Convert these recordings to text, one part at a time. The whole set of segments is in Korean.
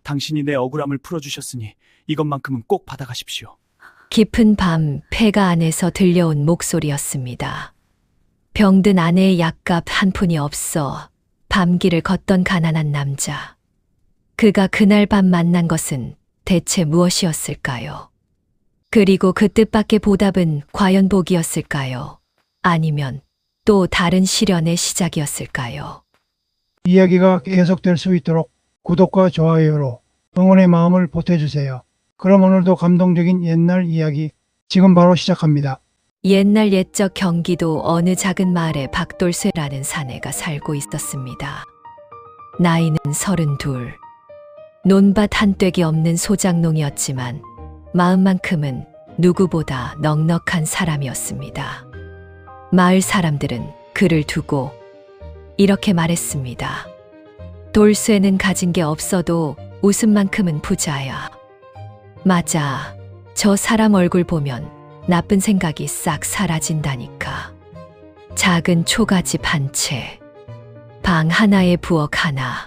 당신이 내 억울함을 풀어주셨으니 이것만큼은 꼭 받아가십시오. 깊은 밤 폐가 안에서 들려온 목소리였습니다. 병든 아내의 약값 한 푼이 없어 밤길을 걷던 가난한 남자. 그가 그날 밤 만난 것은 대체 무엇이었을까요? 그리고 그 뜻밖의 보답은 과연 복이었을까요? 아니면 또 다른 시련의 시작이었을까요? 이야기가 계속될 수 있도록 구독과 좋아요로 응원의 마음을 보태주세요. 그럼 오늘도 감동적인 옛날 이야기 지금 바로 시작합니다. 옛날 옛적 경기도 어느 작은 마을에 박돌쇠라는 사내가 살고 있었습니다. 나이는 32. 논밭 한 뙑이 없는 소작농이었지만 마음만큼은 누구보다 넉넉한 사람이었습니다. 마을 사람들은 그를 두고 이렇게 말했습니다. 돌쇠는 가진 게 없어도 웃음만큼은 부자야. 맞아. 저 사람 얼굴 보면 나쁜 생각이 싹 사라진다니까. 작은 초가집 한 채, 방 하나에 부엌 하나,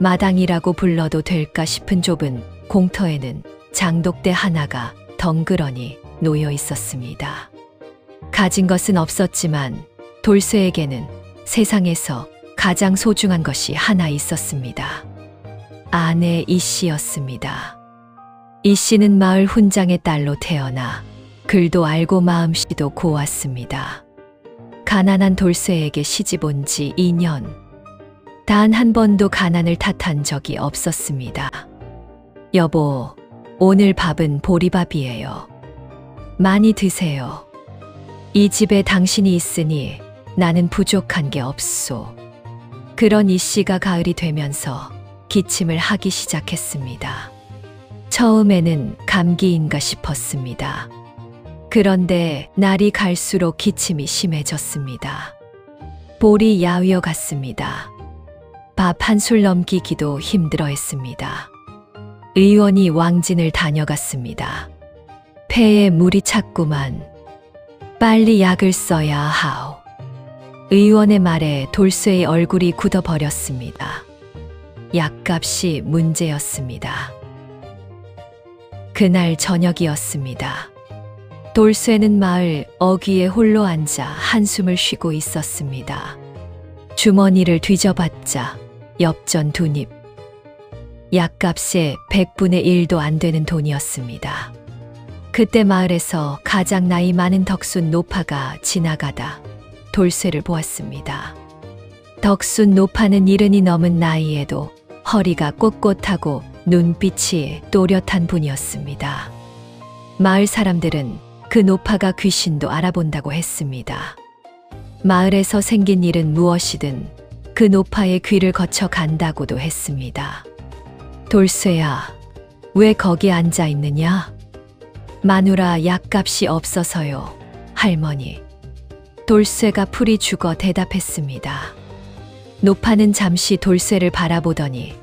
마당이라고 불러도 될까 싶은 좁은 공터에는 장독대 하나가 덩그러니 놓여 있었습니다. 가진 것은 없었지만 돌쇠에게는 세상에서 가장 소중한 것이 하나 있었습니다. 아내 이씨였습니다. 이씨는 마을 훈장의 딸로 태어나 글도 알고 마음씨도 고왔습니다. 가난한 돌쇠에게 시집 온 지 2년. 단 한 번도 가난을 탓한 적이 없었습니다. 여보, 오늘 밥은 보리밥이에요. 많이 드세요. 이 집에 당신이 있으니 나는 부족한 게 없소. 그런 이씨가 가을이 되면서 기침을 하기 시작했습니다. 처음에는 감기인가 싶었습니다. 그런데 날이 갈수록 기침이 심해졌습니다. 볼이 야위어 갔습니다. 밥 한 술 넘기기도 힘들어했습니다. 의원이 왕진을 다녀갔습니다. 폐에 물이 찼구만. 빨리 약을 써야 하오. 의원의 말에 돌쇠의 얼굴이 굳어버렸습니다. 약값이 문제였습니다. 그날 저녁이었습니다. 돌쇠는 마을 어귀에 홀로 앉아 한숨을 쉬고 있었습니다. 주머니를 뒤져봤자 엽전 2닙. 약값의 100분의 1도 안 되는 돈이었습니다. 그때 마을에서 가장 나이 많은 덕순 노파가 지나가다 돌쇠를 보았습니다. 덕순 노파는 70이 넘은 나이에도 허리가 꼿꼿하고 눈빛이 또렷한 분이었습니다. 마을 사람들은 그 노파가 귀신도 알아본다고 했습니다. 마을에서 생긴 일은 무엇이든 그 노파의 귀를 거쳐 간다고도 했습니다. 돌쇠야, 왜 거기 앉아 있느냐? 마누라 약값이 없어서요, 할머니. 돌쇠가 풀이 죽어 대답했습니다. 노파는 잠시 돌쇠를 바라보더니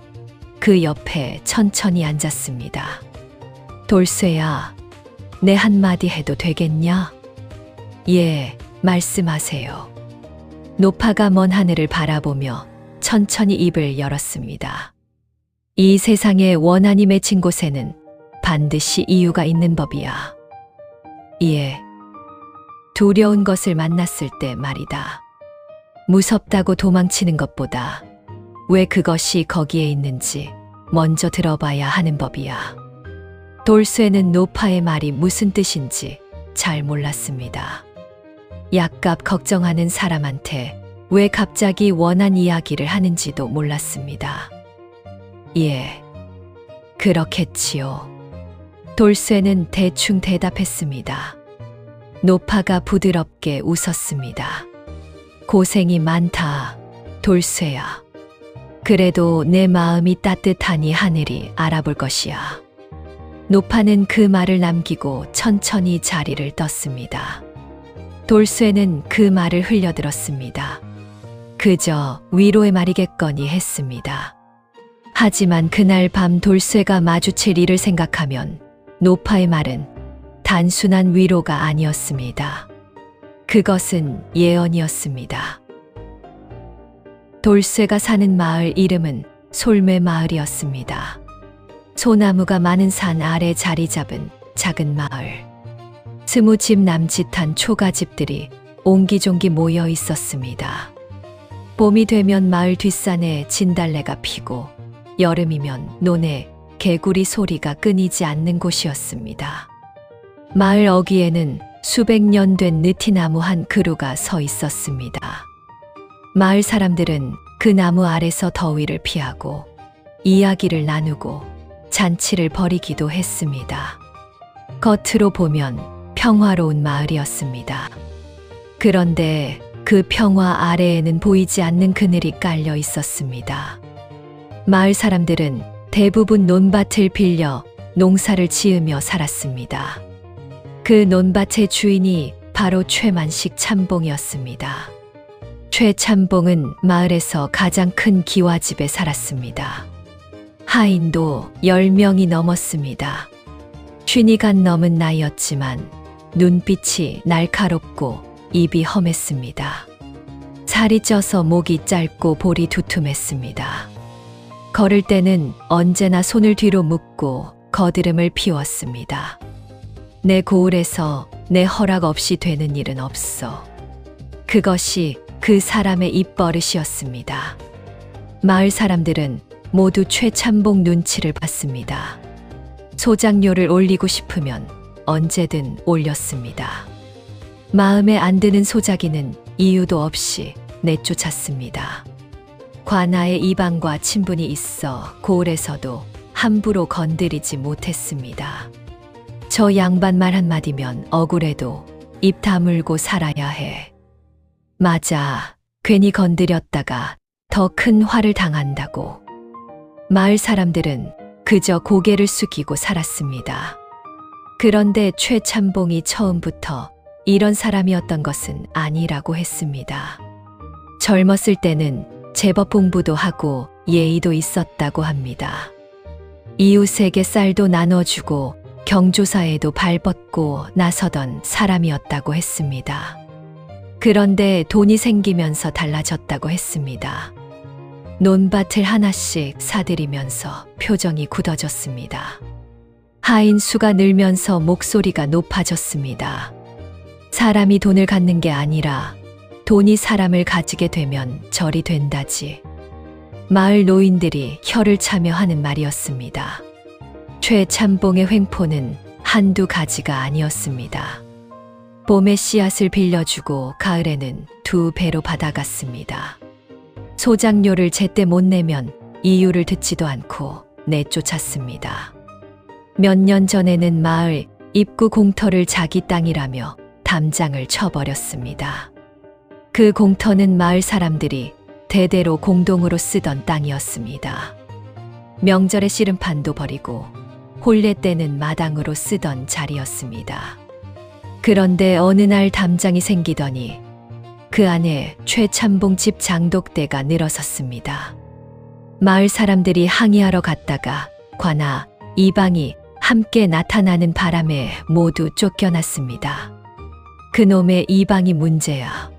그 옆에 천천히 앉았습니다. 돌쇠야, 내 한마디 해도 되겠냐? 예, 말씀하세요. 노파가 먼 하늘을 바라보며 천천히 입을 열었습니다. 이 세상에 원한이 맺힌 곳에는 반드시 이유가 있는 법이야. 예, 두려운 것을 만났을 때 말이다. 무섭다고 도망치는 것보다 왜 그것이 거기에 있는지 먼저 들어봐야 하는 법이야. 돌쇠는 노파의 말이 무슨 뜻인지 잘 몰랐습니다. 약값 걱정하는 사람한테 왜 갑자기 원한 이야기를 하는지도 몰랐습니다. 예, 그렇겠지요. 돌쇠는 대충 대답했습니다. 노파가 부드럽게 웃었습니다. 고생이 많다, 돌쇠야. 그래도 내 마음이 따뜻하니 하늘이 알아볼 것이야. 노파는 그 말을 남기고 천천히 자리를 떴습니다. 돌쇠는 그 말을 흘려들었습니다. 그저 위로의 말이겠거니 했습니다. 하지만 그날 밤 돌쇠가 마주칠 일을 생각하면 노파의 말은 단순한 위로가 아니었습니다. 그것은 예언이었습니다. 돌쇠가 사는 마을 이름은 솔매마을이었습니다. 소나무가 많은 산 아래 자리 잡은 작은 마을. 20집 남짓한 초가집들이 옹기종기 모여 있었습니다. 봄이 되면 마을 뒷산에 진달래가 피고 여름이면 논에 개구리 소리가 끊이지 않는 곳이었습니다. 마을 어귀에는 수백 년 된 느티나무 한 그루가 서 있었습니다. 마을 사람들은 그 나무 아래서 더위를 피하고 이야기를 나누고 잔치를 벌이기도 했습니다. 겉으로 보면 평화로운 마을이었습니다. 그런데 그 평화 아래에는 보이지 않는 그늘이 깔려 있었습니다. 마을 사람들은 대부분 논밭을 빌려 농사를 지으며 살았습니다. 그 논밭의 주인이 바로 최만식 참봉이었습니다. 최 참봉은 마을에서 가장 큰 기와집에 살았습니다. 하인도 10명이 넘었습니다. 50간 넘은 나이였지만 눈빛이 날카롭고 입이 험했습니다. 살이 쪄서 목이 짧고 볼이 두툼했습니다. 걸을 때는 언제나 손을 뒤로 묶고 거드름을 피웠습니다. 내 고을에서 내 허락 없이 되는 일은 없어. 그것이 그 사람의 입버릇이었습니다. 마을 사람들은 모두 최참봉 눈치를 봤습니다. 소장료를 올리고 싶으면 언제든 올렸습니다. 마음에 안 드는 소작이는 이유도 없이 내쫓았습니다. 관아에 이방과 친분이 있어 고을에서도 함부로 건드리지 못했습니다. 저 양반 말 한마디면 억울해도 입 다물고 살아야 해. 맞아, 괜히 건드렸다가 더 큰 화를 당한다고. 마을 사람들은 그저 고개를 숙이고 살았습니다. 그런데 최참봉이 처음부터 이런 사람이었던 것은 아니라고 했습니다. 젊었을 때는 제법 공부도 하고 예의도 있었다고 합니다. 이웃에게 쌀도 나눠주고 경조사에도 발벗고 나서던 사람이었다고 했습니다. 그런데 돈이 생기면서 달라졌다고 했습니다. 논밭을 하나씩 사들이면서 표정이 굳어졌습니다. 하인 수가 늘면서 목소리가 높아졌습니다. 사람이 돈을 갖는 게 아니라 돈이 사람을 가지게 되면 절이 된다지. 마을 노인들이 혀를 차며 하는 말이었습니다. 최참봉의 횡포는 한두 가지가 아니었습니다. 봄에 씨앗을 빌려주고 가을에는 2배로 받아갔습니다. 소장료를 제때 못 내면 이유를 듣지도 않고 내쫓았습니다. 몇 년 전에는 마을 입구 공터를 자기 땅이라며 담장을 쳐버렸습니다. 그 공터는 마을 사람들이 대대로 공동으로 쓰던 땅이었습니다. 명절에 씨름판도 벌이고 혼례 때는 마당으로 쓰던 자리였습니다. 그런데 어느 날 담장이 생기더니 그 안에 최참봉 집 장독대가 늘어섰습니다. 마을 사람들이 항의하러 갔다가 관아, 이방이 함께 나타나는 바람에 모두 쫓겨났습니다. 그놈의 이방이 문제야.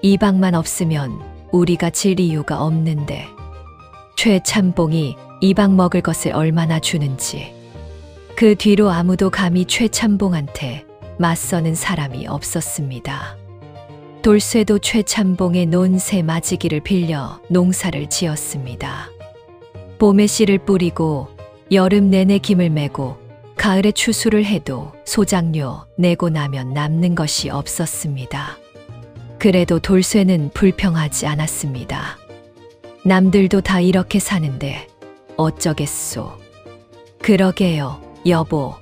이방만 없으면 우리가 질 이유가 없는데. 최참봉이 이방 먹을 것을 얼마나 주는지. 그 뒤로 아무도 감히 최참봉한테 맞서는 사람이 없었습니다. 돌쇠도 최참봉의 논새 마지기를 빌려 농사를 지었습니다. 봄에 씨를 뿌리고 여름 내내 김을 메고 가을에 추수를 해도 소장료 내고 나면 남는 것이 없었습니다. 그래도 돌쇠는 불평하지 않았습니다. 남들도 다 이렇게 사는데 어쩌겠소. 그러게요, 여보.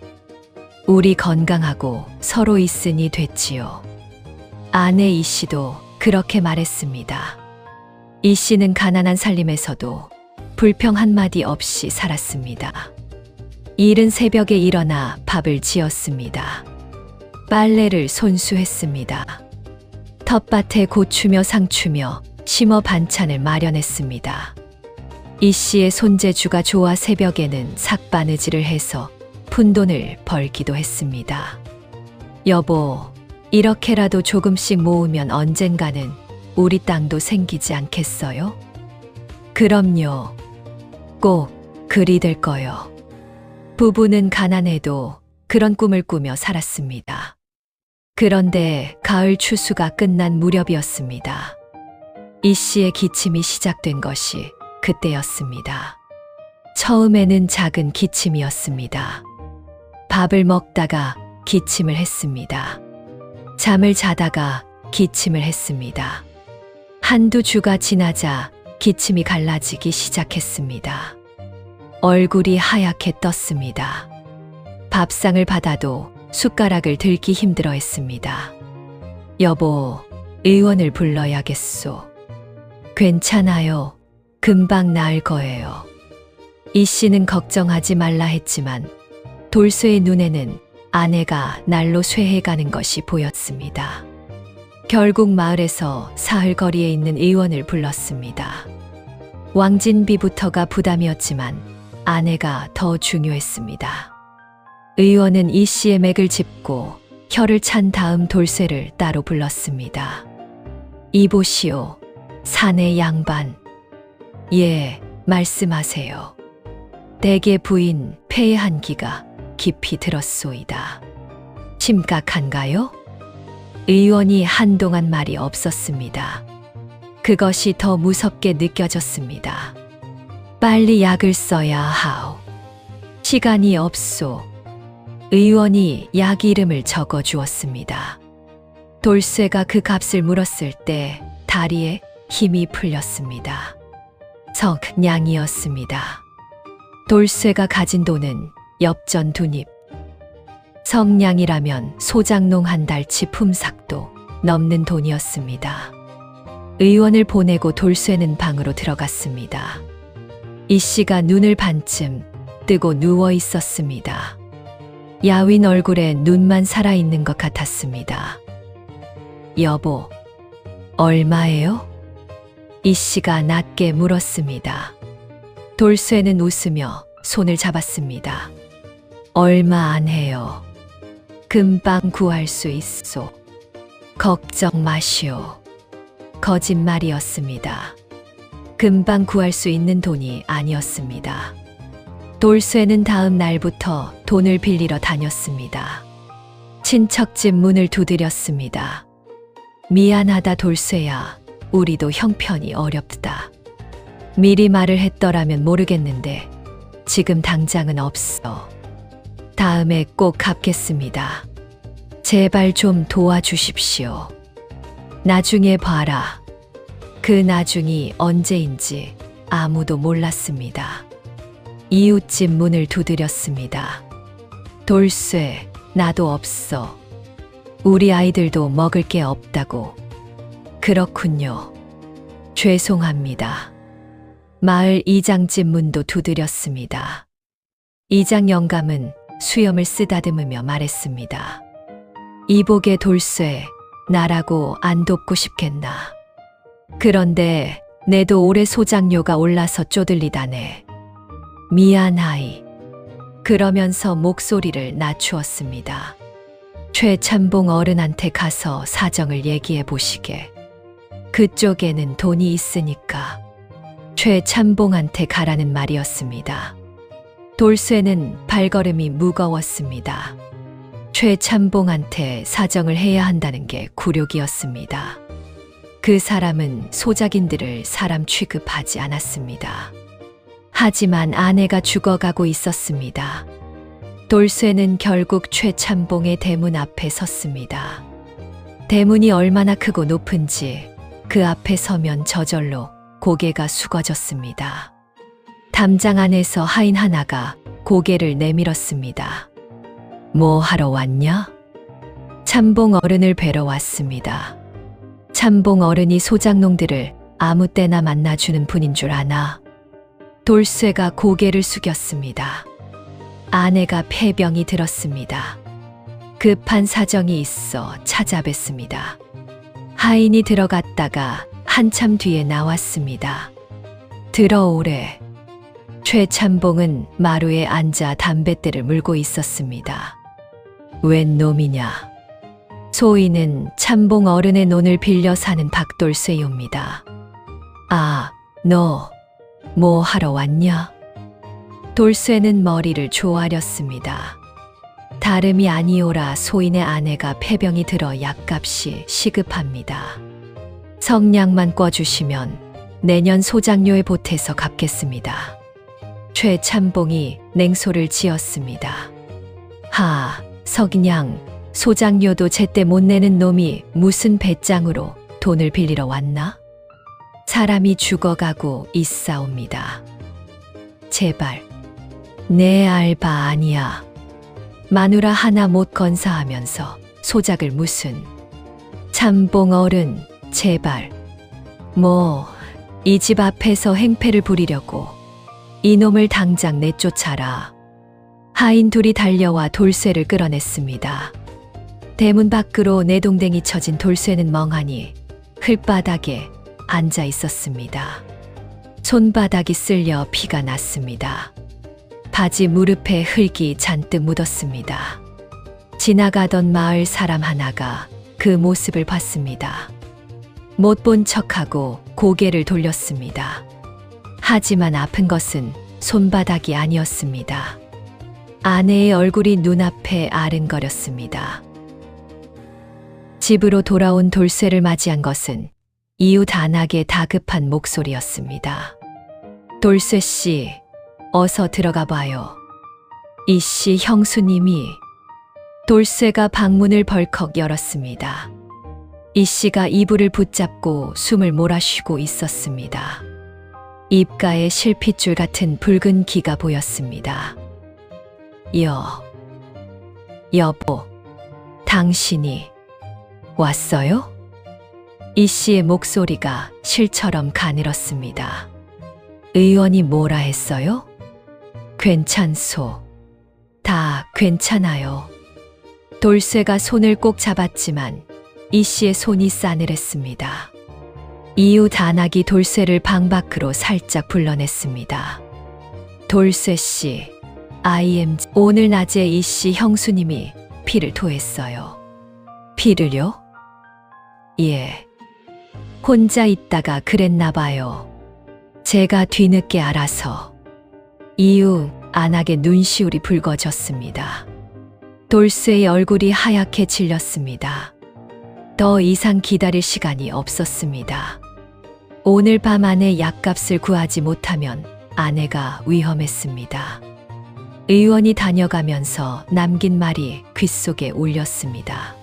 우리 건강하고 서로 있으니 됐지요. 아내 이 씨도 그렇게 말했습니다. 이 씨는 가난한 살림에서도 불평 한마디 없이 살았습니다. 이른 새벽에 일어나 밥을 지었습니다. 빨래를 손수했습니다. 텃밭에 고추며 상추며 심어 반찬을 마련했습니다. 이 씨의 손재주가 좋아 새벽에는 삭바느질을 해서 푼돈을 벌기도 했습니다. 여보, 이렇게라도 조금씩 모으면 언젠가는 우리 땅도 생기지 않겠어요? 그럼요. 꼭 그리 될 거요. 부부는 가난해도 그런 꿈을 꾸며 살았습니다. 그런데 가을 추수가 끝난 무렵이었습니다. 이 씨의 기침이 시작된 것이 그때였습니다. 처음에는 작은 기침이었습니다. 밥을 먹다가 기침을 했습니다. 잠을 자다가 기침을 했습니다. 한두 주가 지나자 기침이 갈라지기 시작했습니다. 얼굴이 하얗게 떴습니다. 밥상을 받아도 숟가락을 들기 힘들어 했습니다. 여보, 의원을 불러야겠소. 괜찮아요. 금방 나을 거예요. 이 씨는 걱정하지 말라 했지만 돌쇠의 눈에는 아내가 날로 쇠해가는 것이 보였습니다. 결국 마을에서 사흘 거리에 있는 의원을 불렀습니다. 왕진비부터가 부담이었지만 아내가 더 중요했습니다. 의원은 이 씨의 맥을 짚고 혀를 찬 다음 돌쇠를 따로 불렀습니다. 이보시오, 사내 양반. 예, 말씀하세요. 댁의 부인 폐의 한기가 깊이 들었소이다. 심각한가요? 의원이 한동안 말이 없었습니다. 그것이 더 무섭게 느껴졌습니다. 빨리 약을 써야 하오. 시간이 없소. 의원이 약 이름을 적어 주었습니다. 돌쇠가 그 값을 물었을 때 다리에 힘이 풀렸습니다. 석냥이었습니다. 돌쇠가 가진 돈은 엽전 2닙. 석냥이라면 소장농 한 달치 품삯도 넘는 돈이었습니다. 의원을 보내고 돌쇠는 방으로 들어갔습니다. 이 씨가 눈을 반쯤 뜨고 누워 있었습니다. 야윈 얼굴에 눈만 살아있는 것 같았습니다. 여보, 얼마예요? 이 씨가 낮게 물었습니다. 돌쇠는 웃으며 손을 잡았습니다. 얼마 안 해요. 금방 구할 수 있소. 걱정 마시오. 거짓말이었습니다. 금방 구할 수 있는 돈이 아니었습니다. 돌쇠는 다음 날부터 돈을 빌리러 다녔습니다. 친척집 문을 두드렸습니다. 미안하다 돌쇠야. 우리도 형편이 어렵다. 미리 말을 했더라면 모르겠는데 지금 당장은 없어. 다음에 꼭 갚겠습니다. 제발 좀 도와주십시오. 나중에 봐라. 그 나중이 언제인지 아무도 몰랐습니다. 이웃집 문을 두드렸습니다. 돌쇠, 나도 없어. 우리 아이들도 먹을 게 없다고. 그렇군요. 죄송합니다. 마을 이장집 문도 두드렸습니다. 이장 영감은 수염을 쓰다듬으며 말했습니다. 이복의 돌쇠, 나라고 안 돕고 싶겠나. 그런데 내도 올해 소장료가 올라서 쪼들리다네. 미안하이. 그러면서 목소리를 낮추었습니다. 최참봉 어른한테 가서 사정을 얘기해 보시게. 그쪽에는 돈이 있으니까. 최참봉한테 가라는 말이었습니다. 돌쇠는 발걸음이 무거웠습니다. 최참봉한테 사정을 해야 한다는 게 굴욕이었습니다. 그 사람은 소작인들을 사람 취급하지 않았습니다. 하지만 아내가 죽어가고 있었습니다. 돌쇠는 결국 최참봉의 대문 앞에 섰습니다. 대문이 얼마나 크고 높은지 그 앞에 서면 저절로 고개가 숙어졌습니다. 담장 안에서 하인 하나가 고개를 내밀었습니다. 뭐 하러 왔냐? 참봉 어른을 뵈러 왔습니다. 참봉 어른이 소장농들을 아무 때나 만나주는 분인 줄 아나? 돌쇠가 고개를 숙였습니다. 아내가 폐병이 들었습니다. 급한 사정이 있어 찾아뵙습니다. 하인이 들어갔다가 한참 뒤에 나왔습니다. 들어오래. 최참봉은 마루에 앉아 담뱃대를 물고 있었습니다. 웬 놈이냐? 소인은 참봉 어른의 논을 빌려 사는 박돌쇠요입니다. 아, 너 뭐 하러 왔냐? 돌쇠는 머리를 조아렸습니다. 다름이 아니오라 소인의 아내가 폐병이 들어 약값이 시급합니다. 성냥만 꿔주시면 내년 소장료에 보태서 갚겠습니다. 최참봉이 냉소를 지었습니다. 하, 석냥, 소장료도 제때 못 내는 놈이 무슨 배짱으로 돈을 빌리러 왔나? 사람이 죽어가고 있사옵니다. 제발, 내 알바 아니야. 마누라 하나 못 건사하면서 소작을 무슨. 참봉 어른, 제발. 이 집 앞에서 행패를 부리려고 이놈을 당장 내쫓아라. 하인 둘이 달려와 돌쇠를 끌어냈습니다. 대문 밖으로 내동댕이 쳐진 돌쇠는 멍하니 흘바닥에 앉아 있었습니다. 손바닥이 쓸려 피가 났습니다. 바지 무릎에 흙이 잔뜩 묻었습니다. 지나가던 마을 사람 하나가 그 모습을 봤습니다. 못 본 척하고 고개를 돌렸습니다. 하지만 아픈 것은 손바닥이 아니었습니다. 아내의 얼굴이 눈앞에 아른거렸습니다. 집으로 돌아온 돌쇠를 맞이한 것은 이웃 안악의 다급한 목소리였습니다. 돌쇠 씨, 어서 들어가 봐요. 이씨 형수님이. 돌쇠가 방문을 벌컥 열었습니다. 이씨가 이불을 붙잡고 숨을 몰아쉬고 있었습니다. 입가에 실핏줄 같은 붉은 기가 보였습니다. 여보, 당신이 왔어요? 이씨의 목소리가 실처럼 가늘었습니다. 의원이 뭐라 했어요? 괜찮소. 다 괜찮아요. 돌쇠가 손을 꼭 잡았지만 이씨의 손이 싸늘했습니다. 이웃 안악이 돌쇠를 방 밖으로 살짝 불러냈습니다. 돌쇠 씨, 오늘 낮에 이씨 형수님이 피를 토했어요. 피를요? 예. 혼자 있다가 그랬나 봐요. 제가 뒤늦게 알아서. 이웃 안악의 눈시울이 붉어졌습니다. 돌쇠의 얼굴이 하얗게 질렸습니다. 더 이상 기다릴 시간이 없었습니다. 오늘 밤 안에 약값을 구하지 못하면 아내가 위험했습니다. 의원이 다녀가면서 남긴 말이 귓속에 울렸습니다.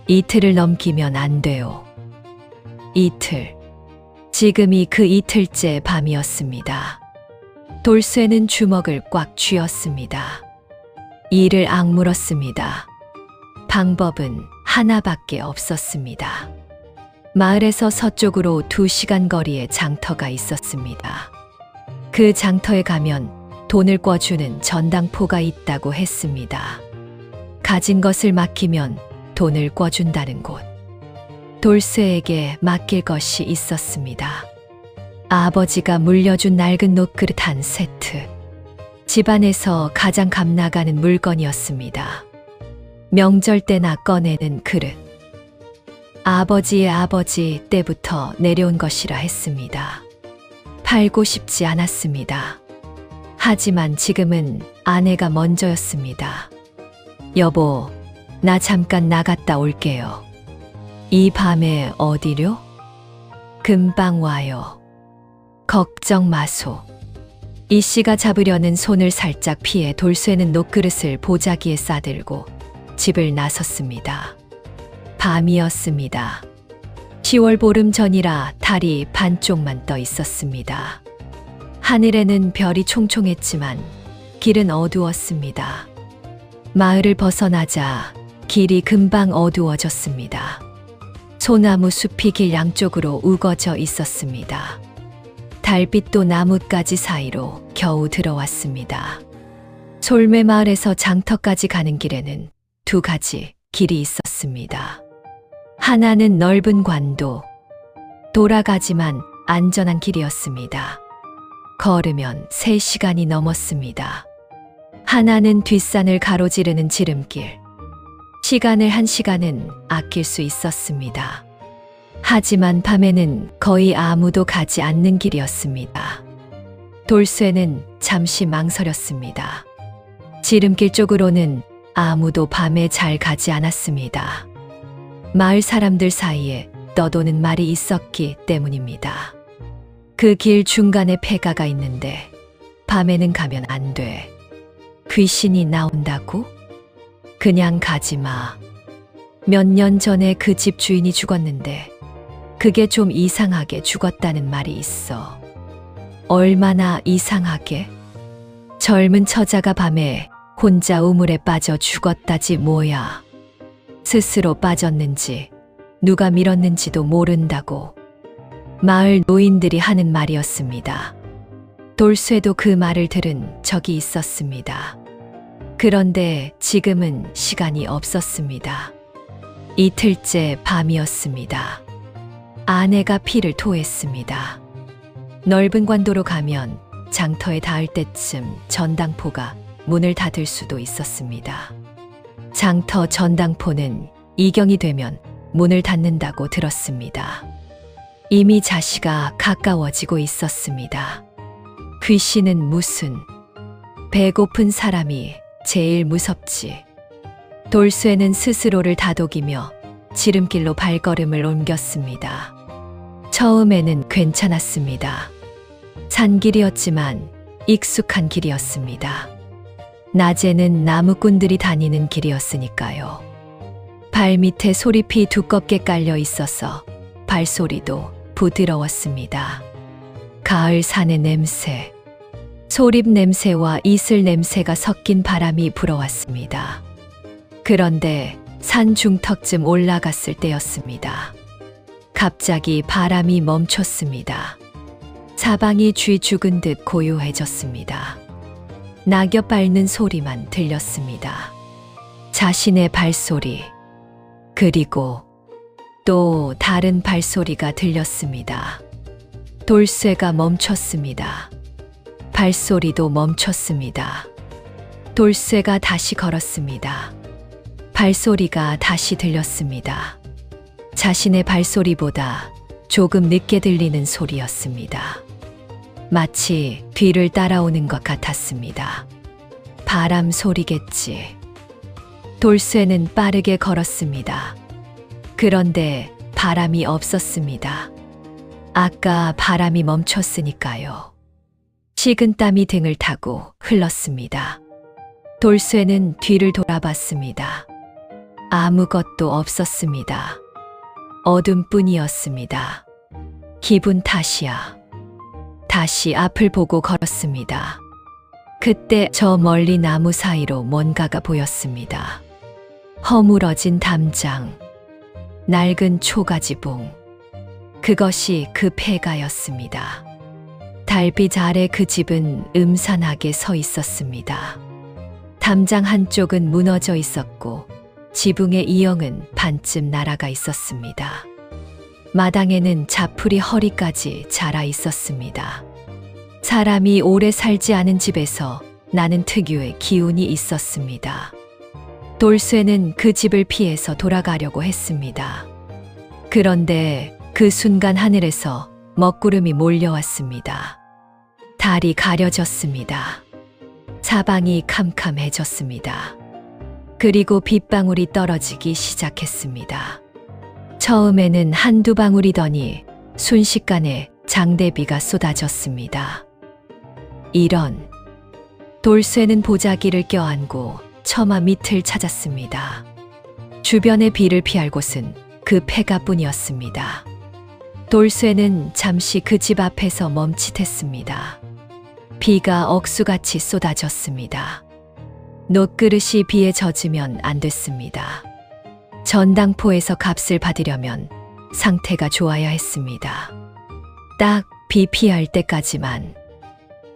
이틀을 넘기면 안 돼요. 이틀. 지금이 그 이틀째 밤이었습니다. 돌쇠는 주먹을 꽉 쥐었습니다. 이를 악물었습니다. 방법은 하나밖에 없었습니다. 마을에서 서쪽으로 2시간 거리에 장터가 있었습니다. 그 장터에 가면 돈을 꿔주는 전당포가 있다고 했습니다. 가진 것을 맡기면 돈을 꿔준다는 곳. 돌쇠에게 맡길 것이 있었습니다. 아버지가 물려준 낡은 녹그릇 한 세트. 집안에서 가장 값나가는 물건이었습니다. 명절 때나 꺼내는 그릇. 아버지의 아버지 때부터 내려온 것이라 했습니다. 팔고 싶지 않았습니다. 하지만 지금은 아내가 먼저였습니다. 여보, 나 잠깐 나갔다 올게요. 이 밤에 어디려? 금방 와요. 걱정 마소. 이씨가 잡으려는 손을 살짝 피해 돌쇠는 녹그릇을 보자기에 싸들고 집을 나섰습니다. 밤이었습니다. 10월 보름 전이라 달이 반쪽만 떠 있었습니다. 하늘에는 별이 총총했지만 길은 어두웠습니다. 마을을 벗어나자 길이 금방 어두워졌습니다. 소나무 숲이 길 양쪽으로 우거져 있었습니다. 달빛도 나뭇가지 사이로 겨우 들어왔습니다. 솔매 마을에서 장터까지 가는 길에는 2가지 길이 있었습니다. 하나는 넓은 관도, 돌아가지만 안전한 길이었습니다. 걸으면 3시간이 넘었습니다. 하나는 뒷산을 가로지르는 지름길. 시간을 1시간은 아낄 수 있었습니다. 하지만 밤에는 거의 아무도 가지 않는 길이었습니다. 돌쇠는 잠시 망설였습니다. 지름길 쪽으로는 아무도 밤에 잘 가지 않았습니다. 마을 사람들 사이에 떠도는 말이 있었기 때문입니다. 그 길 중간에 폐가가 있는데 밤에는 가면 안 돼. 귀신이 나온다고? 그냥 가지 마. 몇 년 전에 그 집 주인이 죽었는데 그게 좀 이상하게 죽었다는 말이 있어. 얼마나 이상하게? 젊은 처자가 밤에 혼자 우물에 빠져 죽었다지 뭐야. 스스로 빠졌는지 누가 밀었는지도 모른다고. 마을 노인들이 하는 말이었습니다. 돌쇠도 그 말을 들은 적이 있었습니다. 그런데 지금은 시간이 없었습니다. 이틀째 밤이었습니다. 아내가 피를 토했습니다. 넓은 관도로 가면 장터에 닿을 때쯤 전당포가 문을 닫을 수도 있었습니다. 장터 전당포는 이경이 되면 문을 닫는다고 들었습니다. 이미 자시가 가까워지고 있었습니다. 귀신은 무슨, 배고픈 사람이 제일 무섭지. 돌쇠는 스스로를 다독이며 지름길로 발걸음을 옮겼습니다. 처음에는 괜찮았습니다. 산길이었지만 익숙한 길이었습니다. 낮에는 나무꾼들이 다니는 길이었으니까요. 발밑에 소리피 두껍게 깔려 있어서 발소리도 부드러웠습니다. 가을 산의 냄새, 소립 냄새와 이슬 냄새가 섞인 바람이 불어왔습니다. 그런데 산 중턱쯤 올라갔을 때였습니다. 갑자기 바람이 멈췄습니다. 사방이 쥐 죽은 듯 고요해졌습니다. 낙엽 밟는 소리만 들렸습니다. 자신의 발소리, 그리고 또 다른 발소리가 들렸습니다. 돌쇠가 멈췄습니다. 발소리도 멈췄습니다. 돌쇠가 다시 걸었습니다. 발소리가 다시 들렸습니다. 자신의 발소리보다 조금 늦게 들리는 소리였습니다. 마치 뒤를 따라오는 것 같았습니다. 바람 소리겠지. 돌쇠는 빠르게 걸었습니다. 그런데 바람이 없었습니다. 아까 바람이 멈췄으니까요. 식은땀이 등을 타고 흘렀습니다. 돌쇠는 뒤를 돌아봤습니다. 아무것도 없었습니다. 어둠뿐이었습니다. 기분 탓이야. 다시 앞을 보고 걸었습니다. 그때 저 멀리 나무 사이로 뭔가가 보였습니다. 허물어진 담장, 낡은 초가지봉. 그것이 그 폐가였습니다. 달빛 아래 그 집은 음산하게 서 있었습니다. 담장 한쪽은 무너져 있었고 지붕의 이형은 반쯤 날아가 있었습니다. 마당에는 자풀이 허리까지 자라 있었습니다. 사람이 오래 살지 않은 집에서 나는 특유의 기운이 있었습니다. 돌쇠는 그 집을 피해서 돌아가려고 했습니다. 그런데 그 순간 하늘에서 먹구름이 몰려왔습니다. 달이 가려졌습니다. 사방이 캄캄해졌습니다. 그리고 빗방울이 떨어지기 시작했습니다. 처음에는 한두 방울이더니 순식간에 장대비가 쏟아졌습니다. 이런. 돌쇠는 보자기를 껴안고 처마 밑을 찾았습니다. 주변의 비를 피할 곳은 그 폐가뿐이었습니다. 돌쇠는 잠시 그 집 앞에서 멈칫했습니다. 비가 억수같이 쏟아졌습니다. 놋그릇이 비에 젖으면 안 됐습니다. 전당포에서 값을 받으려면 상태가 좋아야 했습니다. 딱 비 피할 때까지만.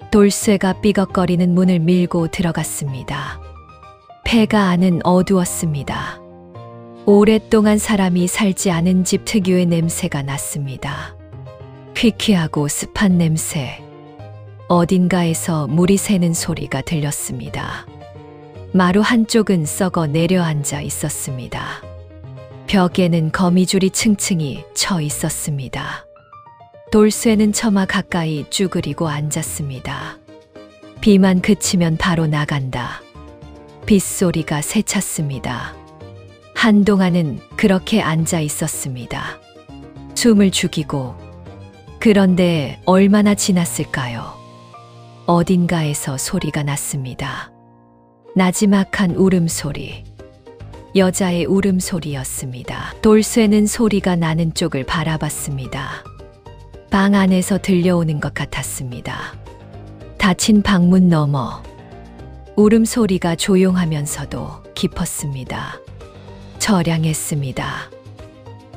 돌쇠가 삐걱거리는 문을 밀고 들어갔습니다. 폐가 안은 어두웠습니다. 오랫동안 사람이 살지 않은 집 특유의 냄새가 났습니다. 퀴퀴하고 습한 냄새. 어딘가에서 물이 새는 소리가 들렸습니다. 마루 한쪽은 썩어 내려앉아 있었습니다. 벽에는 거미줄이 층층이 쳐 있었습니다. 돌쇠는 처마 가까이 쭈그리고 앉았습니다. 비만 그치면 바로 나간다. 빗소리가 새찼습니다. 한동안은 그렇게 앉아 있었습니다. 숨을 죽이고. 그런데 얼마나 지났을까요? 어딘가에서 소리가 났습니다. 나지막한 울음소리. 여자의 울음소리였습니다. 돌쇠는 소리가 나는 쪽을 바라봤습니다. 방 안에서 들려오는 것 같았습니다. 닫힌 방문 너머. 울음소리가 조용하면서도 깊었습니다. 처량했습니다.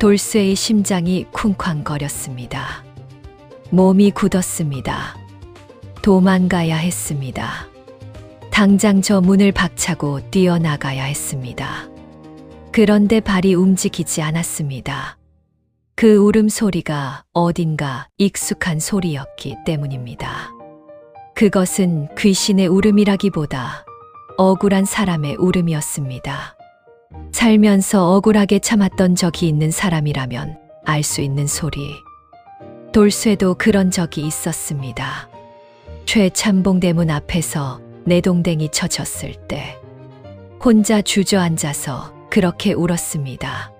돌쇠의 심장이 쿵쾅거렸습니다. 몸이 굳었습니다. 도망가야 했습니다. 당장 저 문을 박차고 뛰어나가야 했습니다. 그런데 발이 움직이지 않았습니다. 그 울음소리가 어딘가 익숙한 소리였기 때문입니다. 그것은 귀신의 울음이라기보다 억울한 사람의 울음이었습니다. 살면서 억울하게 참았던 적이 있는 사람이라면 알 수 있는 소리. 돌쇠도 그런 적이 있었습니다. 최참봉대문 앞에서 내동댕이 쳐졌을 때 혼자 주저앉아서 그렇게 울었습니다.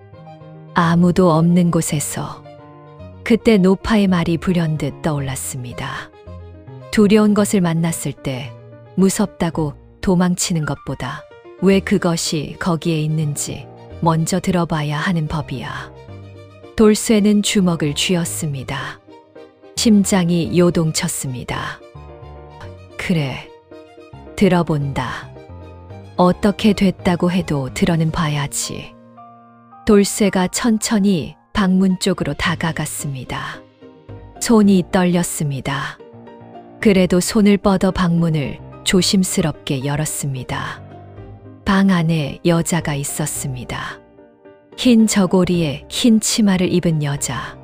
아무도 없는 곳에서. 그때 노파의 말이 불현듯 떠올랐습니다. 두려운 것을 만났을 때 무섭다고 도망치는 것보다 왜 그것이 거기에 있는지 먼저 들어봐야 하는 법이야. 돌쇠는 주먹을 쥐었습니다. 심장이 요동쳤습니다. 그래, 들어본다. 어떻게 됐다고 해도 들어는 봐야지. 돌쇠가 천천히 방문 쪽으로 다가갔습니다. 손이 떨렸습니다. 그래도 손을 뻗어 방문을 조심스럽게 열었습니다. 방 안에 여자가 있었습니다. 흰 저고리에 흰 치마를 입은 여자.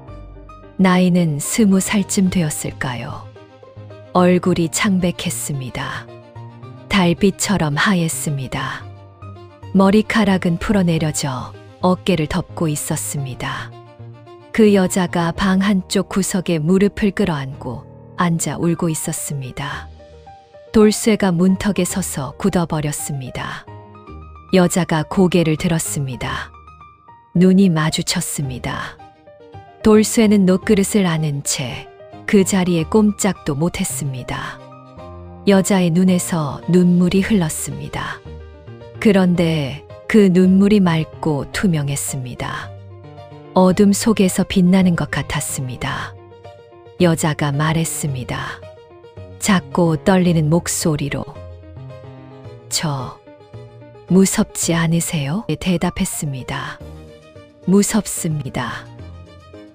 나이는 20살쯤 되었을까요? 얼굴이 창백했습니다. 달빛처럼 하였습니다. 머리카락은 풀어내려져 어깨를 덮고 있었습니다. 그 여자가 방 한쪽 구석에 무릎을 끌어안고 앉아 울고 있었습니다. 돌쇠가 문턱에 서서 굳어버렸습니다. 여자가 고개를 들었습니다. 눈이 마주쳤습니다. 돌쇠는 노그릇을 안은 채 그 자리에 꼼짝도 못했습니다. 여자의 눈에서 눈물이 흘렀습니다. 그런데 그 눈물이 맑고 투명했습니다. 어둠 속에서 빛나는 것 같았습니다. 여자가 말했습니다. 작고 떨리는 목소리로. 저 무섭지 않으세요? 대답했습니다. 무섭습니다.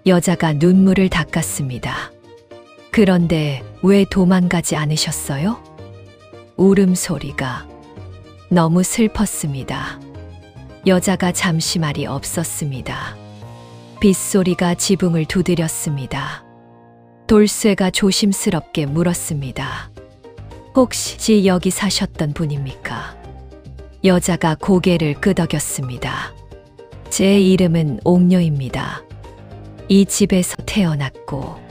여자가 눈물을 닦았습니다. 그런데 왜 도망가지 않으셨어요? 울음소리가 너무 슬펐습니다. 여자가 잠시 말이 없었습니다. 빗소리가 지붕을 두드렸습니다. 돌쇠가 조심스럽게 물었습니다. 혹시 여기 사셨던 분입니까? 여자가 고개를 끄덕였습니다. 제 이름은 옥녀입니다. 이 집에서 태어났고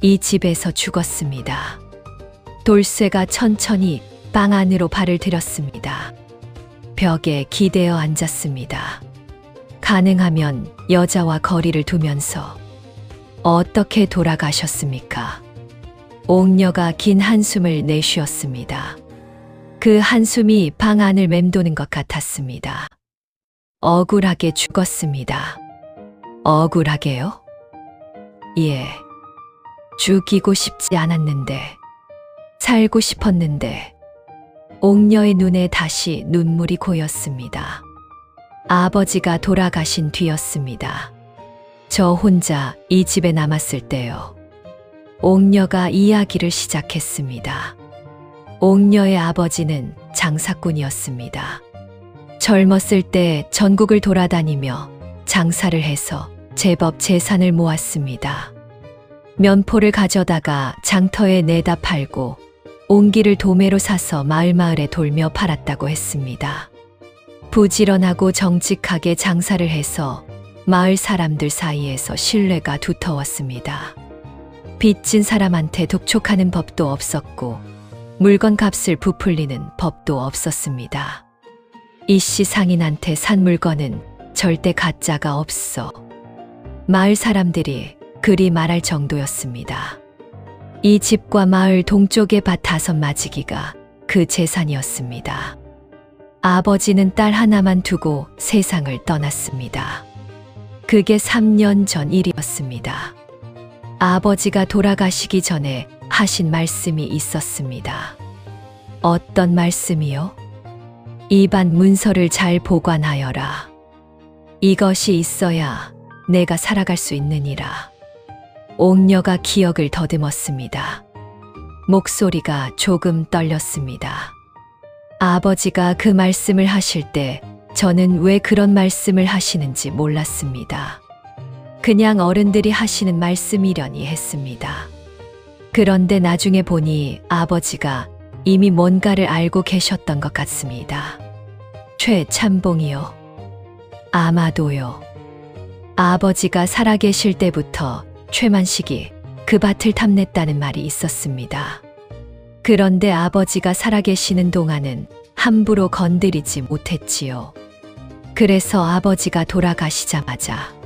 이 집에서 죽었습니다. 돌쇠가 천천히 방 안으로 발을 들였습니다. 벽에 기대어 앉았습니다. 가능하면 여자와 거리를 두면서 어떻게 돌아가셨습니까? 옥녀가 긴 한숨을 내쉬었습니다. 그 한숨이 방 안을 맴도는 것 같았습니다. 억울하게 죽었습니다. 억울하게요? 예. 죽이고 싶지 않았는데, 살고 싶었는데. 옥녀의 눈에 다시 눈물이 고였습니다. 아버지가 돌아가신 뒤였습니다. 저 혼자 이 집에 남았을 때요. 옥녀가 이야기를 시작했습니다. 옥녀의 아버지는 장사꾼이었습니다. 젊었을 때 전국을 돌아다니며 장사를 해서 제법 재산을 모았습니다. 면포를 가져다가 장터에 내다 팔고 옹기를 도매로 사서 마을에 돌며 팔았다고 했습니다. 부지런하고 정직하게 장사를 해서 마을 사람들 사이에서 신뢰가 두터웠습니다. 빚진 사람한테 독촉하는 법도 없었고 물건 값을 부풀리는 법도 없었습니다. 이씨 상인한테 산 물건은 절대 가짜가 없어. 마을 사람들이 그리 말할 정도였습니다. 이 집과 마을 동쪽의 밭 5마지기가 그 재산이었습니다. 아버지는 딸 하나만 두고 세상을 떠났습니다. 그게 3년 전 일이었습니다. 아버지가 돌아가시기 전에 하신 말씀이 있었습니다. 어떤 말씀이요? 입안 문서를 잘 보관하여라. 이것이 있어야 내가 살아갈 수 있느니라. 옥녀가 기억을 더듬었습니다. 목소리가 조금 떨렸습니다. 아버지가 그 말씀을 하실 때 저는 왜 그런 말씀을 하시는지 몰랐습니다. 그냥 어른들이 하시는 말씀이려니 했습니다. 그런데 나중에 보니 아버지가 이미 뭔가를 알고 계셨던 것 같습니다. 최참봉이요. 아마도요. 아버지가 살아계실 때부터 최만식이 그 밭을 탐냈다는 말이 있었습니다. 그런데 아버지가 살아계시는 동안은 함부로 건드리지 못했지요. 그래서 아버지가 돌아가시자마자,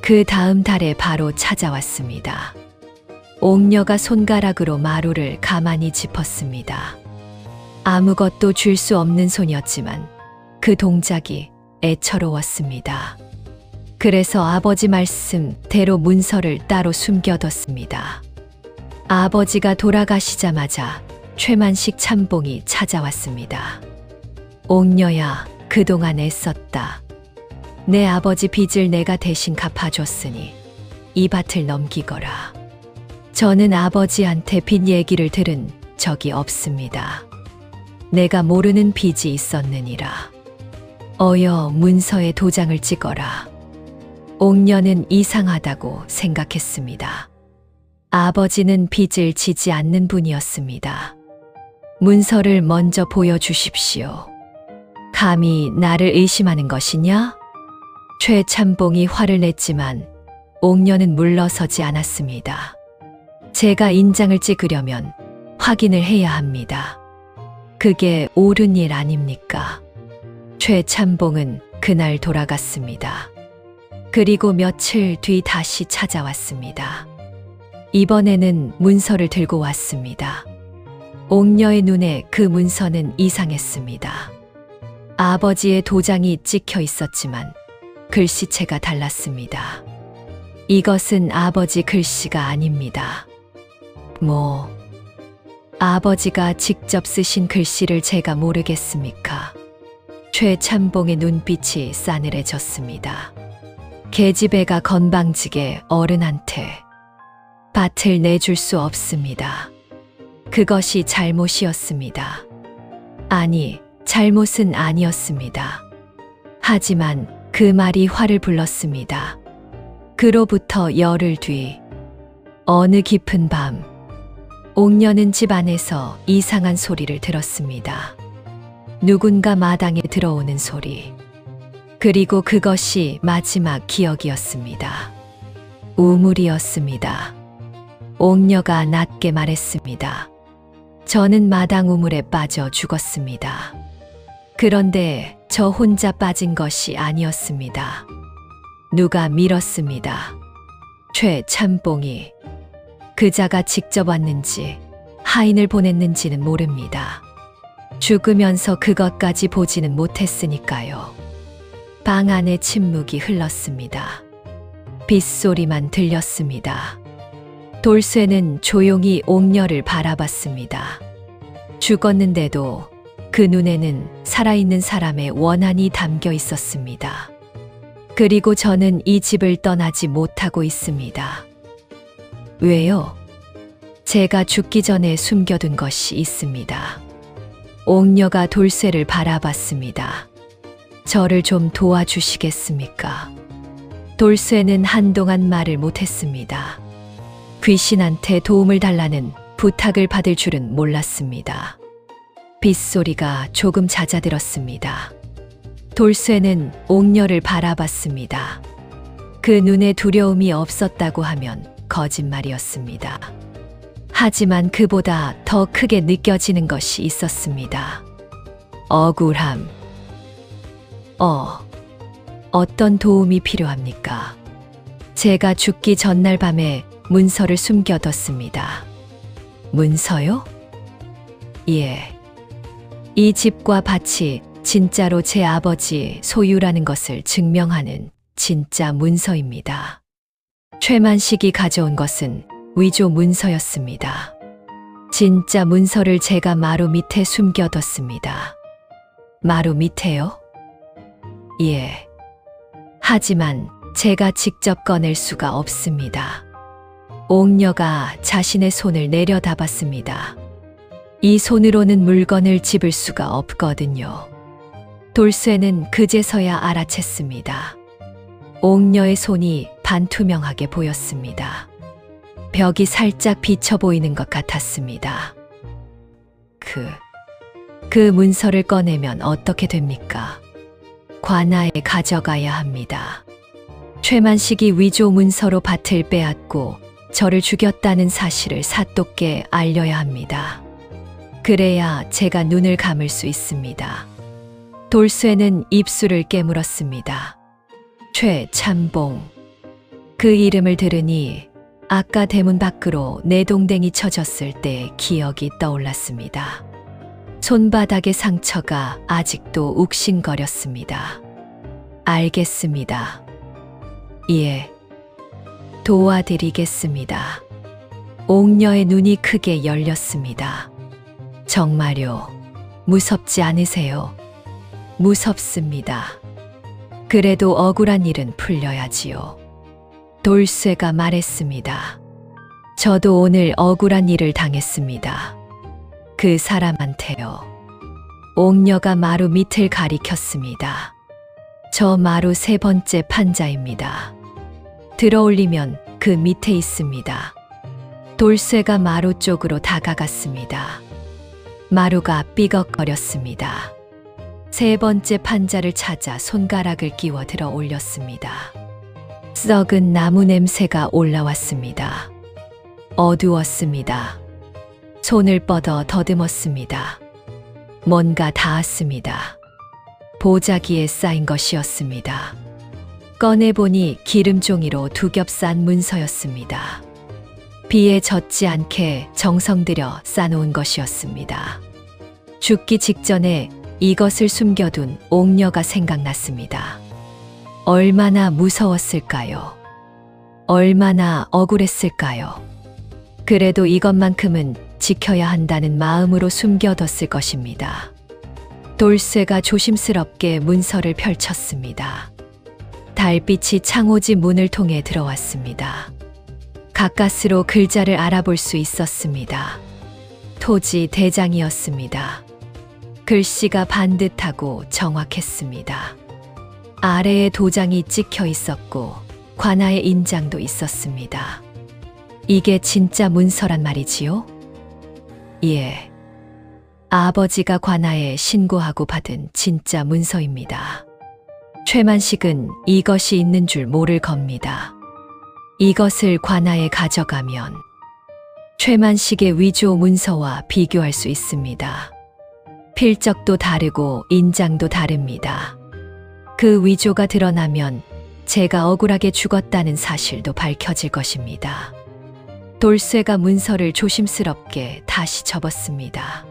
그 다음 달에 바로 찾아왔습니다. 옥녀가 손가락으로 마루를 가만히 짚었습니다. 아무것도 줄 수 없는 손이었지만 그 동작이 애처로웠습니다. 그래서 아버지 말씀대로 문서를 따로 숨겨뒀습니다. 아버지가 돌아가시자마자 최만식 참봉이 찾아왔습니다. 옥녀야, 그동안 애썼다. 내 아버지 빚을 내가 대신 갚아줬으니 이 밭을 넘기거라. 저는 아버지한테 빚 얘기를 들은 적이 없습니다. 내가 모르는 빚이 있었느니라. 어여 문서에 도장을 찍어라. 옥녀는 이상하다고 생각했습니다. 아버지는 빚을 지지 않는 분이었습니다. 문서를 먼저 보여주십시오. 감히 나를 의심하는 것이냐? 최참봉이 화를 냈지만 옥녀는 물러서지 않았습니다. 제가 인장을 찍으려면 확인을 해야 합니다. 그게 옳은 일 아닙니까? 최참봉은 그날 돌아갔습니다. 그리고 며칠 뒤 다시 찾아왔습니다. 이번에는 문서를 들고 왔습니다. 옥녀의 눈에 그 문서는 이상했습니다. 아버지의 도장이 찍혀 있었지만 글씨체가 달랐습니다. 이것은 아버지 글씨가 아닙니다. 아버지가 직접 쓰신 글씨를 제가 모르겠습니까? 최참봉의 눈빛이 싸늘해졌습니다. 계집애가 건방지게 어른한테 밭을 내줄 수 없습니다. 그것이 잘못이었습니다. 아니, 잘못은 아니었습니다. 하지만 그 말이 화를 불렀습니다. 그로부터 열흘 뒤, 어느 깊은 밤, 옥녀는 집 안에서 이상한 소리를 들었습니다. 누군가 마당에 들어오는 소리. 그리고 그것이 마지막 기억이었습니다. 우물이었습니다. 옥녀가 낮게 말했습니다. 저는 마당 우물에 빠져 죽었습니다. 그런데 저 혼자 빠진 것이 아니었습니다. 누가 밀었습니다. 최참봉이. 그자가 직접 왔는지 하인을 보냈는지는 모릅니다. 죽으면서 그것까지 보지는 못했으니까요. 방 안에 침묵이 흘렀습니다. 빗소리만 들렸습니다. 돌쇠는 조용히 옥녀를 바라봤습니다. 죽었는데도 그 눈에는 살아있는 사람의 원한이 담겨 있었습니다. 그리고 저는 이 집을 떠나지 못하고 있습니다. 왜요? 제가 죽기 전에 숨겨둔 것이 있습니다. 옥녀가 돌쇠를 바라봤습니다. 저를 좀 도와주시겠습니까? 돌쇠는 한동안 말을 못했습니다. 귀신한테 도움을 달라는 부탁을 받을 줄은 몰랐습니다. 빗소리가 조금 잦아들었습니다. 돌쇠는 옥녀를 바라봤습니다. 그 눈에 두려움이 없었다고 하면 거짓말이었습니다. 하지만 그보다 더 크게 느껴지는 것이 있었습니다. 억울함. 어떤 도움이 필요합니까? 제가 죽기 전날 밤에 문서를 숨겨뒀습니다. 문서요? 예. 이 집과 밭이 진짜로 제 아버지 소유라는 것을 증명하는 진짜 문서입니다. 최만식이 가져온 것은 위조 문서였습니다. 진짜 문서를 제가 마루 밑에 숨겨뒀습니다. 마루 밑에요? 예. 하지만 제가 직접 꺼낼 수가 없습니다. 옥녀가 자신의 손을 내려다봤습니다. 이 손으로는 물건을 집을 수가 없거든요. 돌쇠는 그제서야 알아챘습니다. 옥녀의 손이 반투명하게 보였습니다. 벽이 살짝 비쳐 보이는 것 같았습니다. 그 문서를 꺼내면 어떻게 됩니까? 관아에 가져가야 합니다. 최만식이 위조 문서로 밭을 빼앗고 저를 죽였다는 사실을 사또께 알려야 합니다. 그래야 제가 눈을 감을 수 있습니다. 돌쇠는 입술을 깨물었습니다. 최참봉. 그 이름을 들으니 아까 대문 밖으로 내동댕이 쳐졌을 때 기억이 떠올랐습니다. 손바닥의 상처가 아직도 욱신거렸습니다. 알겠습니다. 예, 도와드리겠습니다. 옥녀의 눈이 크게 열렸습니다. 정말요, 무섭지 않으세요? 무섭습니다. 그래도 억울한 일은 풀려야지요. 돌쇠가 말했습니다. 저도 오늘 억울한 일을 당했습니다. 그 사람한테요. 옥녀가 마루 밑을 가리켰습니다. 저 마루 세 번째 판자입니다. 들어올리면 그 밑에 있습니다. 돌쇠가 마루 쪽으로 다가갔습니다. 마루가 삐걱거렸습니다. 세 번째 판자를 찾아 손가락을 끼워 들어 올렸습니다. 썩은 나무 냄새가 올라왔습니다. 어두웠습니다. 손을 뻗어 더듬었습니다. 뭔가 닿았습니다. 보자기에 쌓인 것이었습니다. 꺼내보니 기름종이로 두 겹 싼 문서였습니다. 비에 젖지 않게 정성 들여 싸놓은 것이었습니다. 죽기 직전에 이것을 숨겨둔 옥녀가 생각났습니다. 얼마나 무서웠을까요? 얼마나 억울했을까요? 그래도 이것만큼은 지켜야 한다는 마음으로 숨겨뒀을 것입니다. 돌쇠가 조심스럽게 문서를 펼쳤습니다. 달빛이 창호지 문을 통해 들어왔습니다. 가까스로 글자를 알아볼 수 있었습니다. 토지 대장이었습니다. 글씨가 반듯하고 정확했습니다. 아래에 도장이 찍혀 있었고 관아의 인장도 있었습니다. 이게 진짜 문서란 말이지요? 예. 아버지가 관아에 신고하고 받은 진짜 문서입니다. 최만식은 이것이 있는 줄 모를 겁니다. 이것을 관아에 가져가면 최만식의 위조 문서와 비교할 수 있습니다. 필적도 다르고 인장도 다릅니다. 그 위조가 드러나면 제가 억울하게 죽었다는 사실도 밝혀질 것입니다. 돌쇠가 문서를 조심스럽게 다시 접었습니다.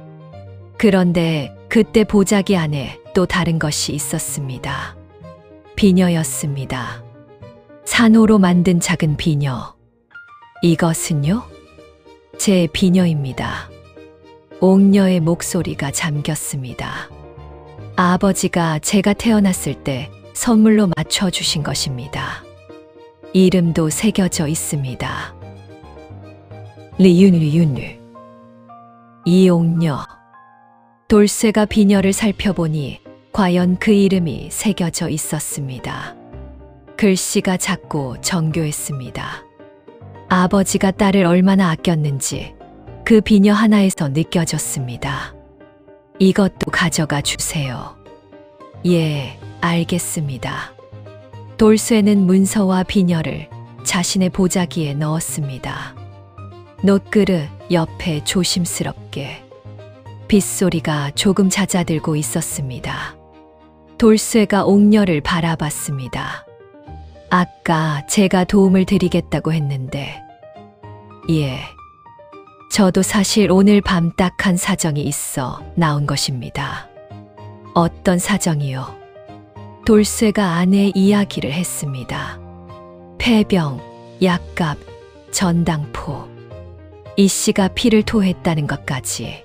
그런데 그때 보자기 안에 또 다른 것이 있었습니다. 비녀였습니다. 산호로 만든 작은 비녀. 이것은요? 제 비녀입니다. 옥녀의 목소리가 잠겼습니다. 아버지가 제가 태어났을 때 선물로 맞춰주신 것입니다. 이름도 새겨져 있습니다. 리윤유. 이옥녀. 돌쇠가 비녀를 살펴보니 과연 그 이름이 새겨져 있었습니다. 글씨가 작고 정교했습니다. 아버지가 딸을 얼마나 아꼈는지 그 비녀 하나에서 느껴졌습니다. 이것도 가져가 주세요. 예, 알겠습니다. 돌쇠는 문서와 비녀를 자신의 보자기에 넣었습니다. 놋그릇 옆에 조심스럽게 빗소리가 조금 잦아들고 있었습니다. 돌쇠가 옥녀를 바라봤습니다. 아까 제가 도움을 드리겠다고 했는데, 예, 저도 사실 오늘 밤 딱한 사정이 있어 나온 것입니다. 어떤 사정이요? 돌쇠가 아내의 이야기를 했습니다. 폐병, 약값, 전당포, 이 씨가 피를 토했다는 것까지.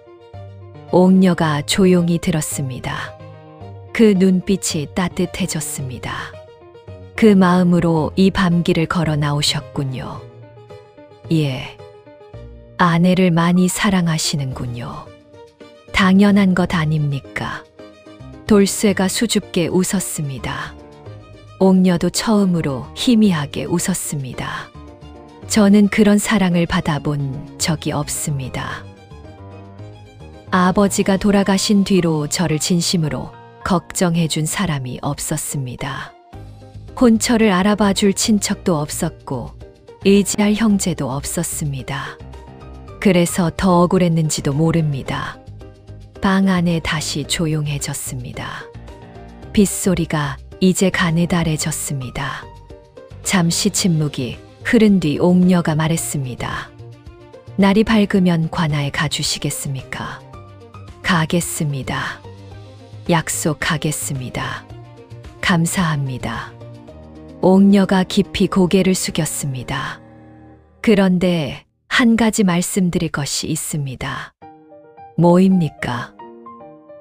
옥녀가 조용히 들었습니다. 그 눈빛이 따뜻해졌습니다. 그 마음으로 이 밤길을 걸어 나오셨군요. 예, 아내를 많이 사랑하시는군요. 당연한 것 아닙니까? 돌쇠가 수줍게 웃었습니다. 옥녀도 처음으로 희미하게 웃었습니다. 저는 그런 사랑을 받아본 적이 없습니다. 아버지가 돌아가신 뒤로 저를 진심으로 걱정해준 사람이 없었습니다. 혼처를 알아봐 줄 친척도 없었고 의지할 형제도 없었습니다. 그래서 더 억울했는지도 모릅니다. 방 안에 다시 조용해졌습니다. 빗소리가 이제 가느다래졌습니다. 잠시 침묵이 흐른 뒤 옥녀가 말했습니다. 날이 밝으면 관아에 가주시겠습니까? 가겠습니다. 약속하겠습니다. 감사합니다. 옥녀가 깊이 고개를 숙였습니다. 그런데 한 가지 말씀드릴 것이 있습니다. 뭐입니까?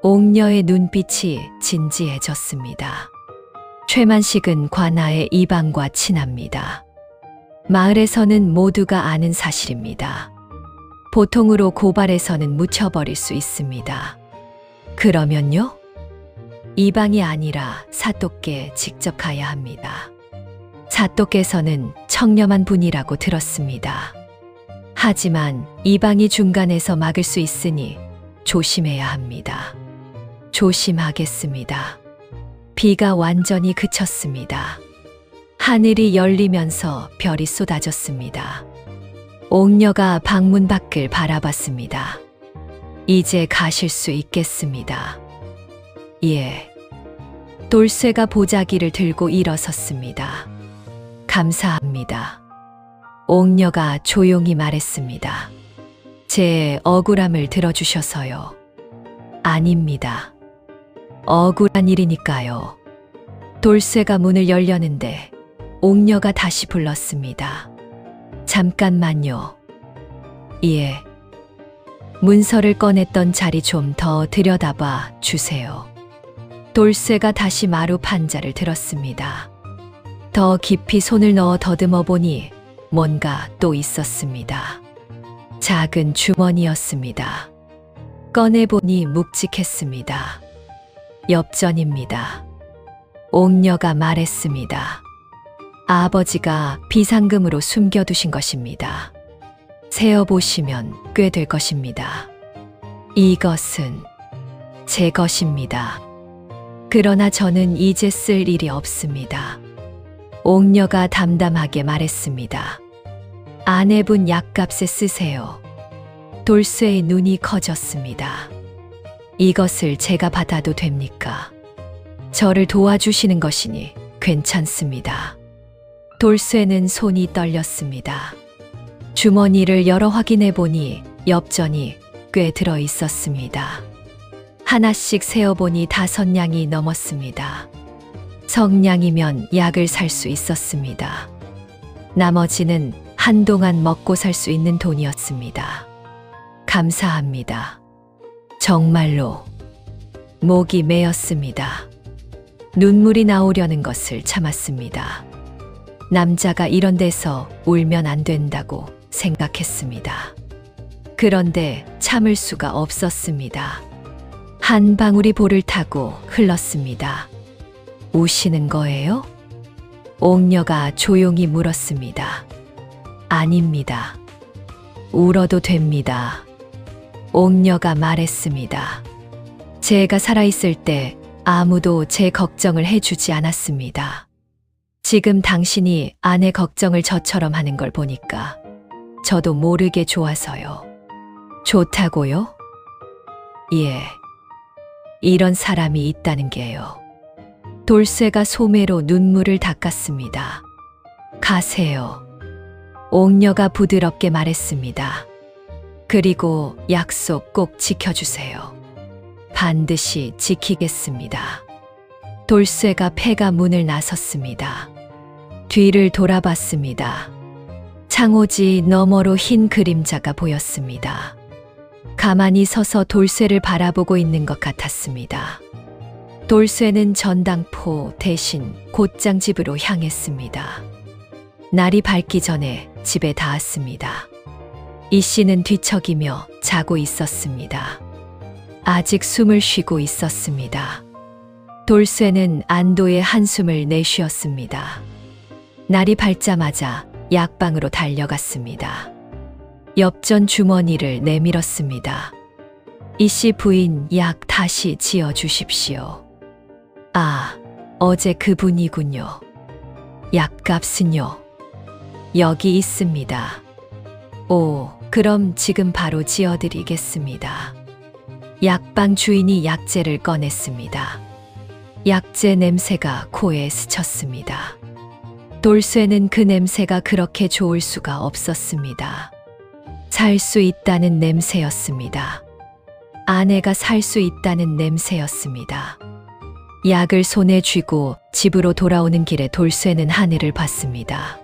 옥녀의 눈빛이 진지해졌습니다. 최만식은 관아의 이방과 친합니다. 마을에서는 모두가 아는 사실입니다. 보통으로 고발해서는 묻혀버릴 수 있습니다. 그러면요? 이방이 아니라 사또께 직접 가야 합니다. 사또께서는 청렴한 분이라고 들었습니다. 하지만 이방이 중간에서 막을 수 있으니 조심해야 합니다. 조심하겠습니다. 비가 완전히 그쳤습니다. 하늘이 열리면서 별이 쏟아졌습니다. 옥녀가 방문 밖을 바라봤습니다. 이제 가실 수 있겠습니다. 예. 돌쇠가 보자기를 들고 일어섰습니다. 감사합니다. 옥녀가 조용히 말했습니다. 제 억울함을 들어주셔서요. 아닙니다. 억울한 일이니까요. 돌쇠가 문을 열려는데 옥녀가 다시 불렀습니다. 잠깐만요. 예. 문서를 꺼냈던 자리 좀 더 들여다봐 주세요. 돌쇠가 다시 마루 판자를 들었습니다. 더 깊이 손을 넣어 더듬어 보니 뭔가 또 있었습니다. 작은 주머니였습니다. 꺼내보니 묵직했습니다. 엽전입니다. 옥녀가 말했습니다. 아버지가 비상금으로 숨겨두신 것입니다. 세어보시면 꽤 될 것입니다. 이것은 제 것입니다. 그러나 저는 이제 쓸 일이 없습니다. 옥녀가 담담하게 말했습니다. 아내분 약값에 쓰세요. 돌쇠의 눈이 커졌습니다. 이것을 제가 받아도 됩니까? 저를 도와주시는 것이니 괜찮습니다. 돌쇠는 손이 떨렸습니다. 주머니를 열어 확인해 보니 엽전이 꽤 들어 있었습니다. 하나씩 세어보니 5냥이 넘었습니다. 성냥이면 약을 살 수 있었습니다. 나머지는 한동안 먹고 살 수 있는 돈이었습니다. 감사합니다. 정말로 목이 메었습니다. 눈물이 나오려는 것을 참았습니다. 남자가 이런 데서 울면 안 된다고 생각했습니다. 그런데 참을 수가 없었습니다. 한 방울이 볼을 타고 흘렀습니다. 우시는 거예요? 옥녀가 조용히 물었습니다. 아닙니다. 울어도 됩니다. 옥녀가 말했습니다. 제가 살아있을 때 아무도 제 걱정을 해주지 않았습니다. 지금 당신이 아내 걱정을 저처럼 하는 걸 보니까 저도 모르게 좋아서요. 좋다고요? 예. 이런 사람이 있다는 게요. 돌쇠가 소매로 눈물을 닦았습니다. 가세요. 옥녀가 부드럽게 말했습니다. 그리고 약속 꼭 지켜주세요. 반드시 지키겠습니다. 돌쇠가 패가 문을 나섰습니다. 뒤를 돌아봤습니다. 창호지 너머로 흰 그림자가 보였습니다. 가만히 서서 돌쇠를 바라보고 있는 것 같았습니다. 돌쇠는 전당포 대신 곧장 집으로 향했습니다. 날이 밝기 전에 집에 닿았습니다. 이 씨는 뒤척이며 자고 있었습니다. 아직 숨을 쉬고 있었습니다. 돌쇠는 안도의 한숨을 내쉬었습니다. 날이 밝자마자 약방으로 달려갔습니다. 엽전 주머니를 내밀었습니다. 이 씨 부인 약 다시 지어 주십시오. 아, 어제 그분이군요. 약값은요? 여기 있습니다. 오, 그럼 지금 바로 지어드리겠습니다. 약방 주인이 약재를 꺼냈습니다. 약재 냄새가 코에 스쳤습니다. 돌쇠는 그 냄새가 그렇게 좋을 수가 없었습니다. 살 수 있다는 냄새였습니다. 아내가 살 수 있다는 냄새였습니다. 약을 손에 쥐고 집으로 돌아오는 길에 돌쇠는 하늘을 봤습니다.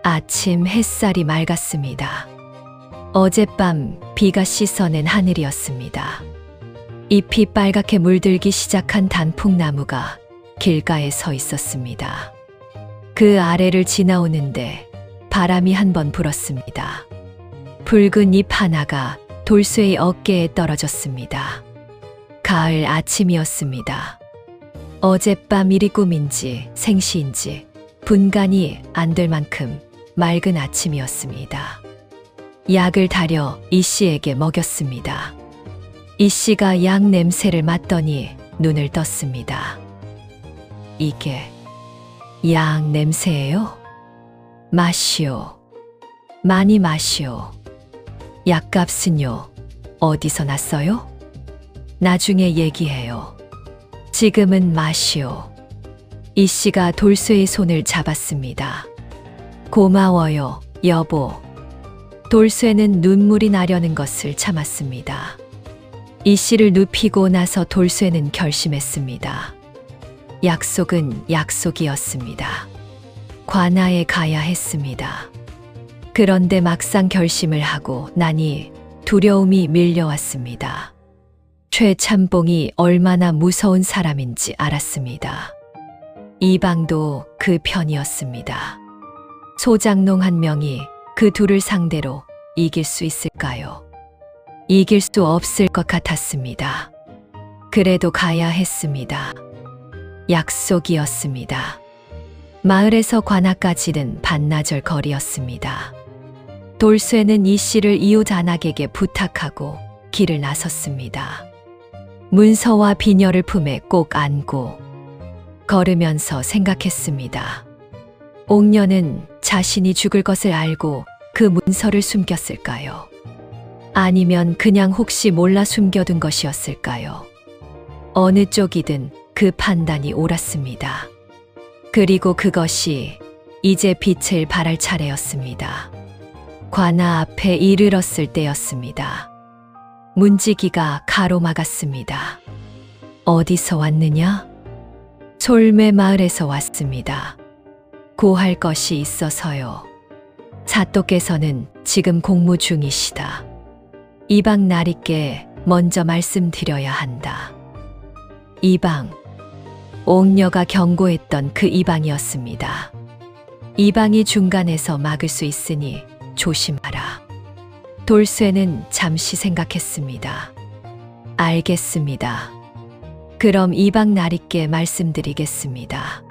아침 햇살이 맑았습니다. 어젯밤 비가 씻어낸 하늘이었습니다. 잎이 빨갛게 물들기 시작한 단풍나무가 길가에 서 있었습니다. 그 아래를 지나오는데 바람이 한 번 불었습니다. 붉은 잎 하나가 돌쇠의 어깨에 떨어졌습니다. 가을 아침이었습니다. 어젯밤 일이 꿈인지 생시인지 분간이 안 될 만큼 맑은 아침이었습니다. 약을 다려 이 씨에게 먹였습니다. 이 씨가 약 냄새를 맡더니 눈을 떴습니다. 이게 약 냄새예요? 마시오. 많이 마시오. 약값은요? 어디서 났어요? 나중에 얘기해요. 지금은 마시오. 이 씨가 돌쇠의 손을 잡았습니다. 고마워요, 여보. 돌쇠는 눈물이 나려는 것을 참았습니다. 이 씨를 눕히고 나서 돌쇠는 결심했습니다. 약속은 약속이었습니다. 관아에 가야 했습니다. 그런데 막상 결심을 하고 나니 두려움이 밀려왔습니다. 최참봉이 얼마나 무서운 사람인지 알았습니다. 이방도 그 편이었습니다. 소장농 한 명이 그 둘을 상대로 이길 수 있을까요? 이길 수 없을 것 같았습니다. 그래도 가야 했습니다. 약속이었습니다. 마을에서 관아까지는 반나절 거리였습니다. 돌쇠는 이 씨를 이웃 안악에게 부탁하고 길을 나섰습니다. 문서와 비녀를 품에 꼭 안고 걸으면서 생각했습니다. 옥녀는 자신이 죽을 것을 알고 그 문서를 숨겼을까요? 아니면 그냥 혹시 몰라 숨겨둔 것이었을까요? 어느 쪽이든 그 판단이 옳았습니다. 그리고 그것이 이제 빛을 발할 차례였습니다. 관아 앞에 이르렀을 때였습니다. 문지기가 가로막았습니다. 어디서 왔느냐? 솔매 마을에서 왔습니다. 고할 것이 있어서요. 사또께서는 지금 공무 중이시다. 이방 나리께 먼저 말씀드려야 한다. 이방, 옥녀가 경고했던 그 이방이었습니다. 이방이 중간에서 막을 수 있으니 조심하라. 돌쇠는 잠시 생각했습니다. 알겠습니다. 그럼 이방 나리께 말씀드리겠습니다.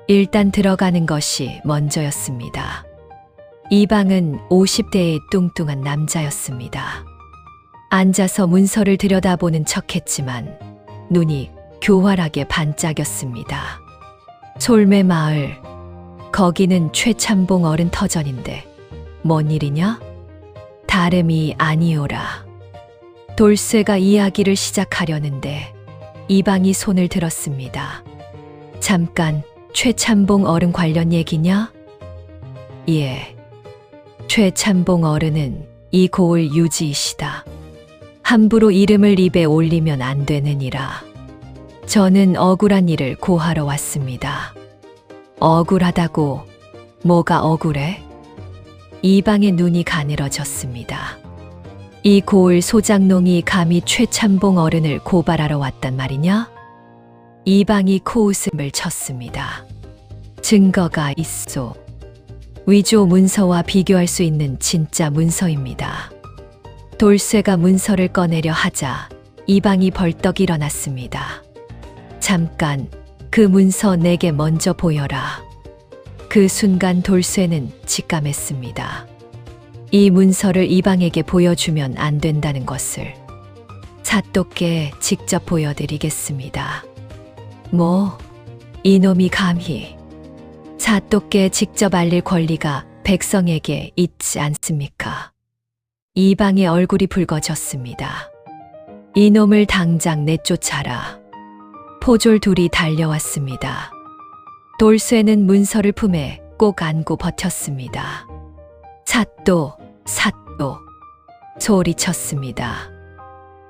일단 들어가는 것이 먼저였습니다. 이방은 50대의 뚱뚱한 남자였습니다. 앉아서 문서를 들여다보는 척했지만 눈이 교활하게 반짝였습니다. 솔매 마을 거기는 최참봉 어른 터전인데 뭔 일이냐? 다름이 아니오라. 돌쇠가 이야기를 시작하려는데 이방이 손을 들었습니다. 잠깐, 최참봉 어른 관련 얘기냐? 예. 최참봉 어른은 이 고을 유지이시다. 함부로 이름을 입에 올리면 안 되느니라. 저는 억울한 일을 고하러 왔습니다. 억울하다고? 뭐가 억울해? 이방의 눈이 가늘어졌습니다. 이 고을 소장농이 감히 최참봉 어른을 고발하러 왔단 말이냐? 이방이 코웃음을 쳤습니다. 증거가 있소. 위조 문서와 비교할 수 있는 진짜 문서입니다. 돌쇠가 문서를 꺼내려 하자 이방이 벌떡 일어났습니다. 잠깐, 그 문서 내게 먼저 보여라. 그 순간 돌쇠는 직감했습니다. 이 문서를 이방에게 보여주면 안 된다는 것을. 사또께 직접 보여드리겠습니다. 뭐, 이놈이 감히. 사또께 직접 알릴 권리가 백성에게 있지 않습니까? 이방의 얼굴이 붉어졌습니다. 이놈을 당장 내쫓아라. 포졸 둘이 달려왔습니다. 돌쇠는 문서를 품에 꼭 안고 버텼습니다. 사또, 사또, 소리쳤습니다.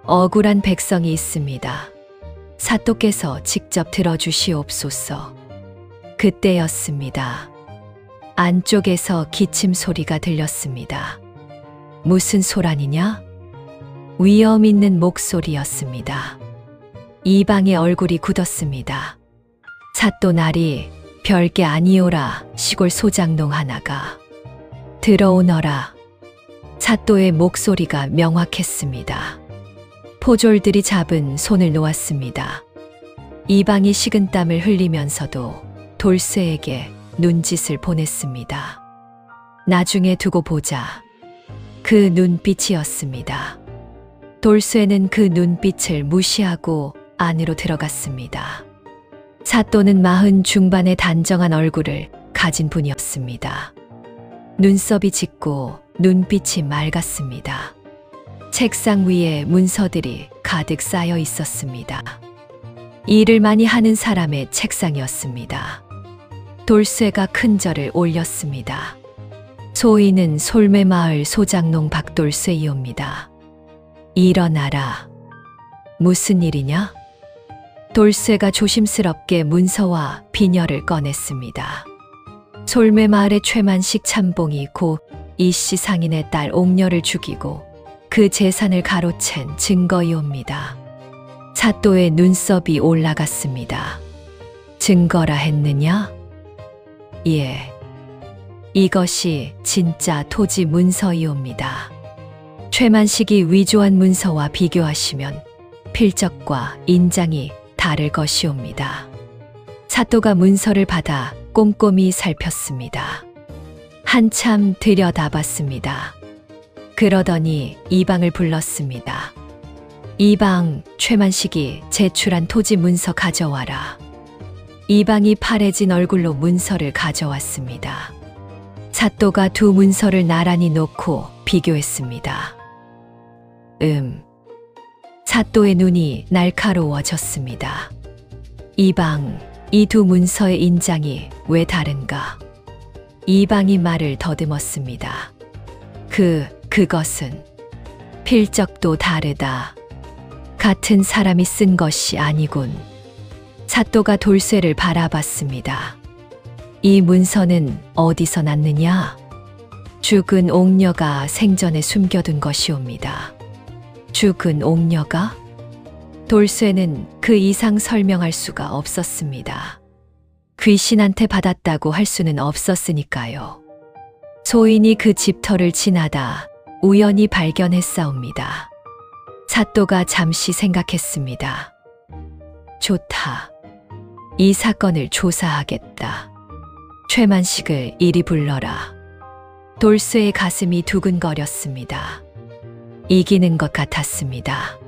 억울한 백성이 있습니다. 사또께서 직접 들어주시옵소서. 그때였습니다. 안쪽에서 기침 소리가 들렸습니다. 무슨 소란이냐? 위험 있는 목소리였습니다. 이방의 얼굴이 굳었습니다. 사또 날이 별게 아니오라. 시골 소장농 하나가 들어오너라. 사또의 목소리가 명확했습니다. 포졸들이 잡은 손을 놓았습니다. 이방이 식은땀을 흘리면서도 돌쇠에게 눈짓을 보냈습니다. 나중에 두고 보자. 그 눈빛이었습니다. 돌쇠는 그 눈빛을 무시하고 안으로 들어갔습니다. 사또는 40 중반의 단정한 얼굴을 가진 분이었습니다. 눈썹이 짙고 눈빛이 맑았습니다. 책상 위에 문서들이 가득 쌓여 있었습니다. 일을 많이 하는 사람의 책상이었습니다. 돌쇠가 큰 절을 올렸습니다. 소인은 솔매마을 소장농 박돌쇠이옵니다. 일어나라. 무슨 일이냐? 돌쇠가 조심스럽게 문서와 비녀를 꺼냈습니다. 솔매마을의 최만식 참봉이 고 이씨 상인의 딸 옥녀를 죽이고 그 재산을 가로챈 증거이옵니다. 사또의 눈썹이 올라갔습니다. 증거라 했느냐? 예. 이것이 진짜 토지 문서이옵니다. 최만식이 위조한 문서와 비교하시면 필적과 인장이 다를 것이옵니다. 사또가 문서를 받아 꼼꼼히 살폈습니다. 한참 들여다봤습니다. 그러더니 이방을 불렀습니다. 이방, 최만식이 제출한 토지 문서 가져와라. 이방이 파래진 얼굴로 문서를 가져왔습니다. 사또가 두 문서를 나란히 놓고 비교했습니다. 사또의 눈이 날카로워졌습니다. 이방, 이 두 문서의 인장이 왜 다른가? 이방이 말을 더듬었습니다. 그것은 필적도 다르다. 같은 사람이 쓴 것이 아니군. 사또가 돌쇠를 바라봤습니다. 이 문서는 어디서 났느냐? 죽은 옥녀가 생전에 숨겨둔 것이옵니다. 죽은 옥녀가? 돌쇠는 그 이상 설명할 수가 없었습니다. 귀신한테 받았다고 할 수는 없었으니까요. 소인이 그 집터를 지나다 우연히 발견했사옵니다. 사또가 잠시 생각했습니다. 좋다. 이 사건을 조사하겠다. 최만식을 이리 불러라. 돌쇠의 가슴이 두근거렸습니다. 이기는 것 같았습니다.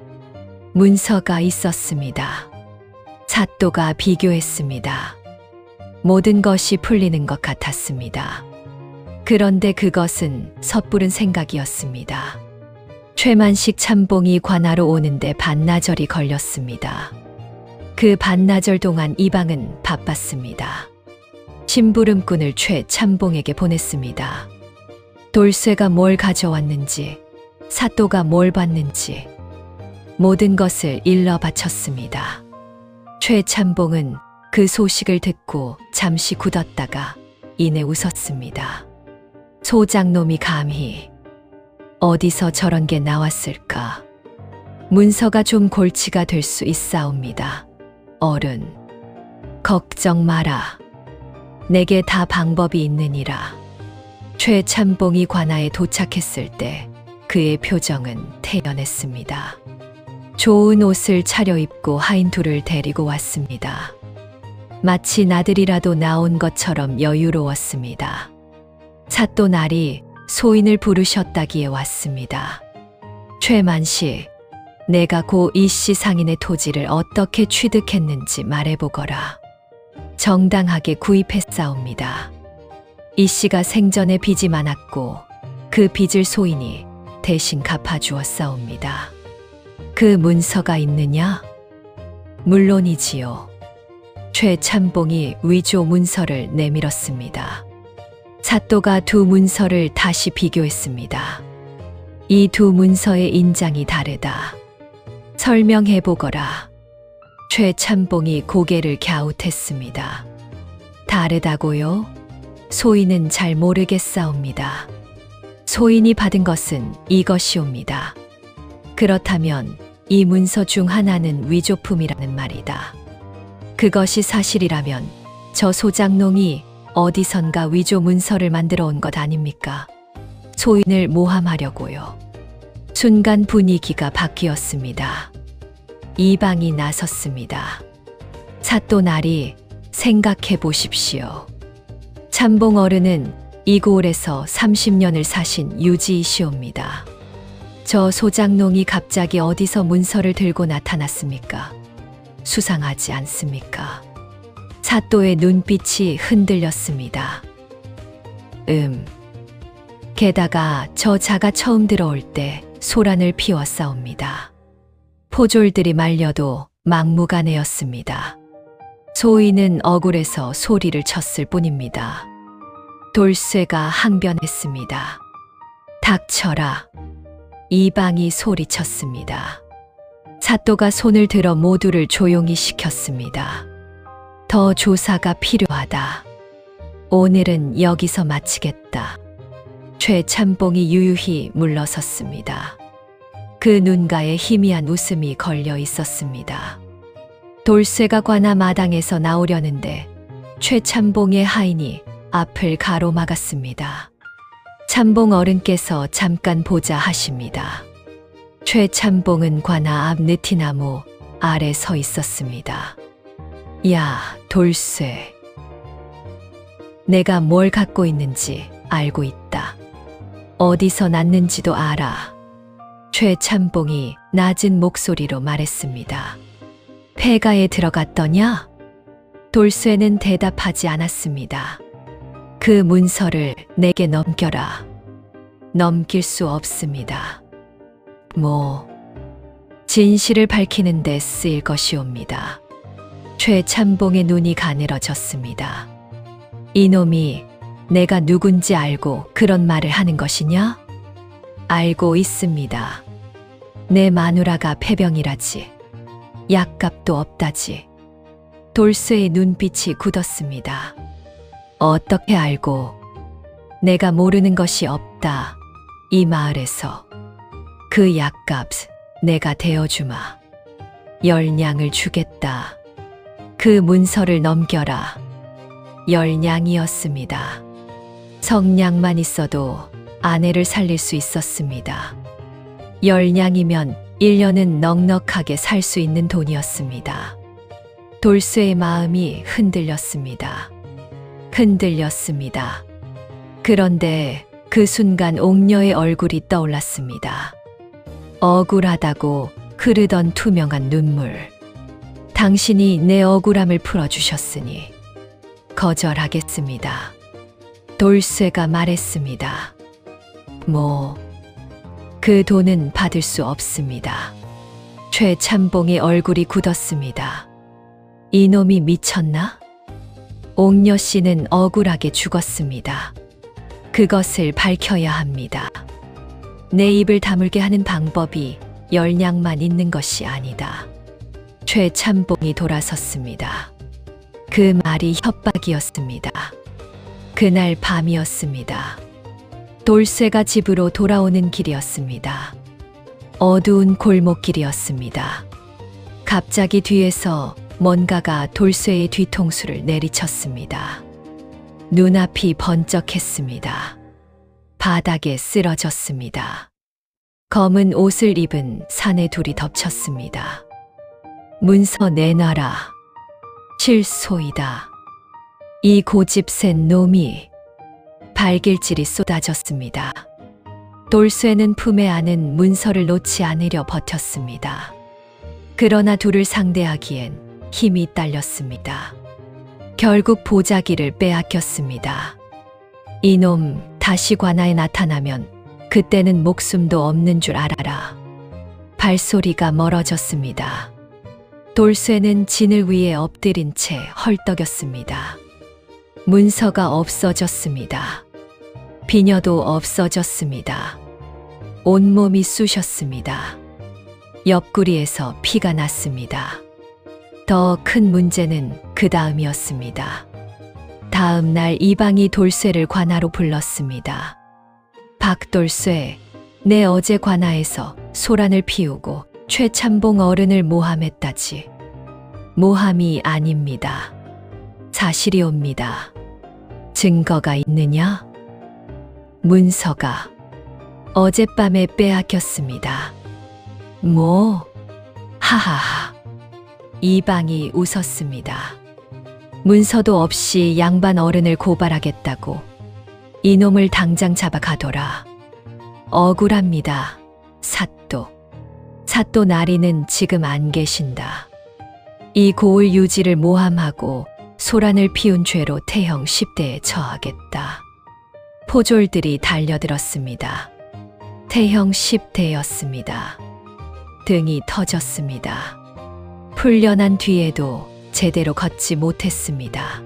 문서가 있었습니다. 사또가 비교했습니다. 모든 것이 풀리는 것 같았습니다. 그런데 그것은 섣부른 생각이었습니다. 최만식 참봉이 관하로 오는데 반나절이 걸렸습니다. 그 반나절 동안 이방은 바빴습니다. 심부름꾼을 최 참봉에게 보냈습니다. 돌쇠가 뭘 가져왔는지, 사또가 뭘 봤는지 모든 것을 일러 바쳤습니다. 최 참봉은 그 소식을 듣고 잠시 굳었다가 이내 웃었습니다. 소장놈이 감히 어디서 저런 게 나왔을까? 문서가 좀 골치가 될 수 있사옵니다. 어른, 걱정 마라. 내게 다 방법이 있느니라. 최 참봉이 관아에 도착했을 때 그의 표정은 태연했습니다. 좋은 옷을 차려입고 하인 둘을 데리고 왔습니다. 마치 나들이라도 나온 것처럼 여유로웠습니다. 사또 날이 소인을 부르셨다기에 왔습니다. 최만식, 내가 고 이씨 상인의 토지를 어떻게 취득했는지 말해보거라. 정당하게 구입했사옵니다. 이씨가 생전에 빚이 많았고 그 빚을 소인이 대신 갚아주었사옵니다. 그 문서가 있느냐? 물론이지요. 최 참봉이 위조 문서를 내밀었습니다. 사또가 두 문서를 다시 비교했습니다. 이 두 문서의 인장이 다르다. 설명해보거라. 최 참봉이 고개를 갸웃했습니다. 다르다고요? 소인은 잘 모르겠사옵니다. 소인이 받은 것은 이것이옵니다. 그렇다면 이 문서 중 하나는 위조품이라는 말이다. 그것이 사실이라면 저 소장농이 어디선가 위조 문서를 만들어 온 것 아닙니까? 소인을 모함하려고요. 순간 분위기가 바뀌었습니다. 이방이 나섰습니다. 사또 날이 생각해 보십시오. 참봉 어른은 이 고을에서 30년을 사신 유지이시옵니다. 저 소장농이 갑자기 어디서 문서를 들고 나타났습니까? 수상하지 않습니까? 사또의 눈빛이 흔들렸습니다. 게다가 저 자가 처음 들어올 때 소란을 피웠사옵니다. 포졸들이 말려도 막무가내였습니다. 소인은 억울해서 소리를 쳤을 뿐입니다. 돌쇠가 항변했습니다. 닥쳐라. 이방이 소리쳤습니다. 사또가 손을 들어 모두를 조용히 시켰습니다. 더 조사가 필요하다. 오늘은 여기서 마치겠다. 최 참봉이 유유히 물러섰습니다. 그 눈가에 희미한 웃음이 걸려 있었습니다. 돌쇠가 관아 마당에서 나오려는데 최 참봉의 하인이 앞을 가로막았습니다. 참봉 어른께서 잠깐 보자 하십니다. 최 참봉은 관아 앞 느티나무 아래 서 있었습니다. 야, 돌쇠. 내가 뭘 갖고 있는지 알고 있다. 어디서 났는지도 알아. 최 참봉이 낮은 목소리로 말했습니다. 폐가에 들어갔더냐? 돌쇠는 대답하지 않았습니다. 그 문서를 내게 넘겨라. 넘길 수 없습니다. 진실을 밝히는 데 쓰일 것이옵니다. 최 참봉의 눈이 가늘어졌습니다. 이놈이 내가 누군지 알고 그런 말을 하는 것이냐? 알고 있습니다. 내 마누라가 폐병이라지. 약값도 없다지. 돌쇠의 눈빛이 굳었습니다. 어떻게 알고? 내가 모르는 것이 없다. 이 마을에서. 그 약값 내가 대어주마. 10냥을 주겠다. 그 문서를 넘겨라. 10냥이었습니다. 성냥만 있어도 아내를 살릴 수 있었습니다. 10냥이면 1년은 넉넉하게 살 수 있는 돈이었습니다. 돌쇠의 마음이 흔들렸습니다. 흔들렸습니다. 그런데 그 순간 옥녀의 얼굴이 떠올랐습니다. 억울하다고 흐르던 투명한 눈물. 당신이 내 억울함을 풀어주셨으니 거절하겠습니다. 돌쇠가 말했습니다. 그 돈은 받을 수 없습니다. 최참봉의 얼굴이 굳었습니다. 이놈이 미쳤나? 옥녀 씨는 억울하게 죽었습니다. 그것을 밝혀야 합니다. 내 입을 다물게 하는 방법이 열량만 있는 것이 아니다. 최참봉이 돌아섰습니다. 그 말이 협박이었습니다. 그날 밤이었습니다. 돌쇠가 집으로 돌아오는 길이었습니다. 어두운 골목길이었습니다. 갑자기 뒤에서 뭔가가 돌쇠의 뒤통수를 내리쳤습니다. 눈앞이 번쩍했습니다. 바닥에 쓰러졌습니다. 검은 옷을 입은 사내 둘이 덮쳤습니다. 문서 내놔라. 실소이다. 이 고집센 놈이. 발길질이 쏟아졌습니다. 돌쇠는 품에 안은 문서를 놓지 않으려 버텼습니다. 그러나 둘을 상대하기엔 힘이 딸렸습니다. 결국 보자기를 빼앗겼습니다. 이놈 다시 관아에 나타나면 그때는 목숨도 없는 줄 알아라. 발소리가 멀어졌습니다. 돌쇠는 진을 위에 엎드린 채 헐떡였습니다. 문서가 없어졌습니다. 비녀도 없어졌습니다. 온몸이 쑤셨습니다. 옆구리에서 피가 났습니다. 더 큰 문제는 그 다음이었습니다. 다음 날 이방이 돌쇠를 관아로 불렀습니다. 박돌쇠, 내 어제 관아에서 소란을 피우고 최참봉 어른을 모함했다지. 모함이 아닙니다. 사실이옵니다. 증거가 있느냐? 문서가 어젯밤에 빼앗겼습니다. 하하하. 이방이 웃었습니다. 문서도 없이 양반 어른을 고발하겠다고. 이놈을 당장 잡아가둬라. 억울합니다. 사또 나리는 지금 안 계신다. 이 고을 유지를 모함하고 소란을 피운 죄로 태형 10대에 처하겠다. 포졸들이 달려들었습니다. 태형 10대였습니다. 등이 터졌습니다. 풀려난 뒤에도 제대로 걷지 못했습니다.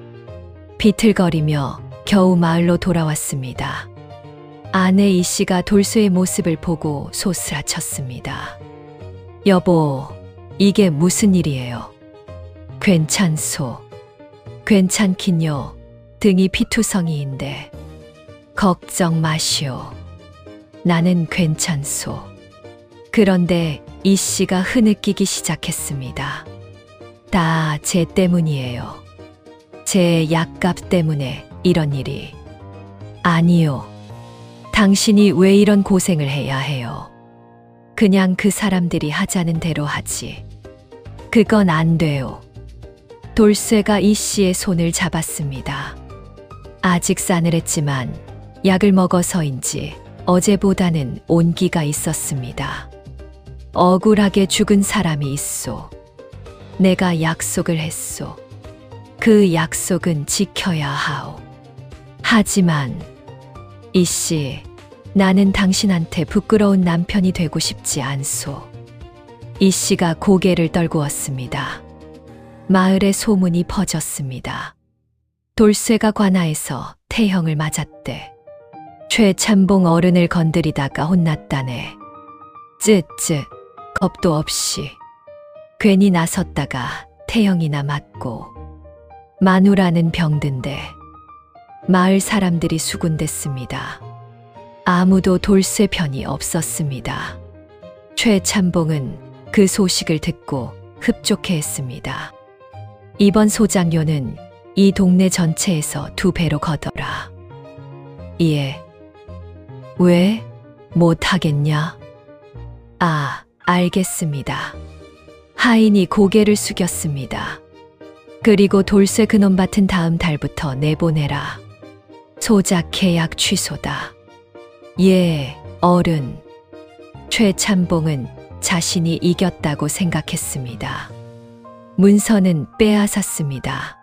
비틀거리며 겨우 마을로 돌아왔습니다. 아내 이씨가 돌쇠의 모습을 보고 소스라쳤습니다. 여보, 이게 무슨 일이에요? 괜찮긴요. 등이 피투성이인데. 걱정 마시오. 나는 괜찮소. 그런데 이씨가 흐느끼기 시작했습니다. 다 제 때문이에요. 제 약값 때문에 이런 일이. 아니요. 당신이 왜 이런 고생을 해야 해요? 그냥 그 사람들이 하자는 대로 하지. 그건 안 돼요. 돌쇠가 이씨의 손을 잡았습니다. 아직 싸늘했지만 약을 먹어서인지 어제보다는 온기가 있었습니다. 억울하게 죽은 사람이 있소. 내가 약속을 했소. 그 약속은 지켜야 하오. 하지만 이씨, 나는 당신한테 부끄러운 남편이 되고 싶지 않소. 이씨가 고개를 떨구었습니다. 마을에 소문이 퍼졌습니다. 돌쇠가 관아에서 태형을 맞았대. 최참봉 어른을 건드리다가 혼났다네. 쯧쯧, 겁도 없이. 괜히 나섰다가 태형이나 맞고. 마누라는 병든데. 마을 사람들이 수군댔습니다. 아무도 돌쇠 편이 없었습니다. 최참봉은 그 소식을 듣고 흡족해했습니다. 이번 소장료는 이 동네 전체에서 2배로 거더라. 예. 왜? 못하겠냐? 아, 알겠습니다. 하인이 고개를 숙였습니다. 그리고 돌쇠 그놈 밭은 다음 달부터 내보내라. 소작 계약 취소다. 예, 어른. 최참봉은 자신이 이겼다고 생각했습니다. 문서는 빼앗았습니다.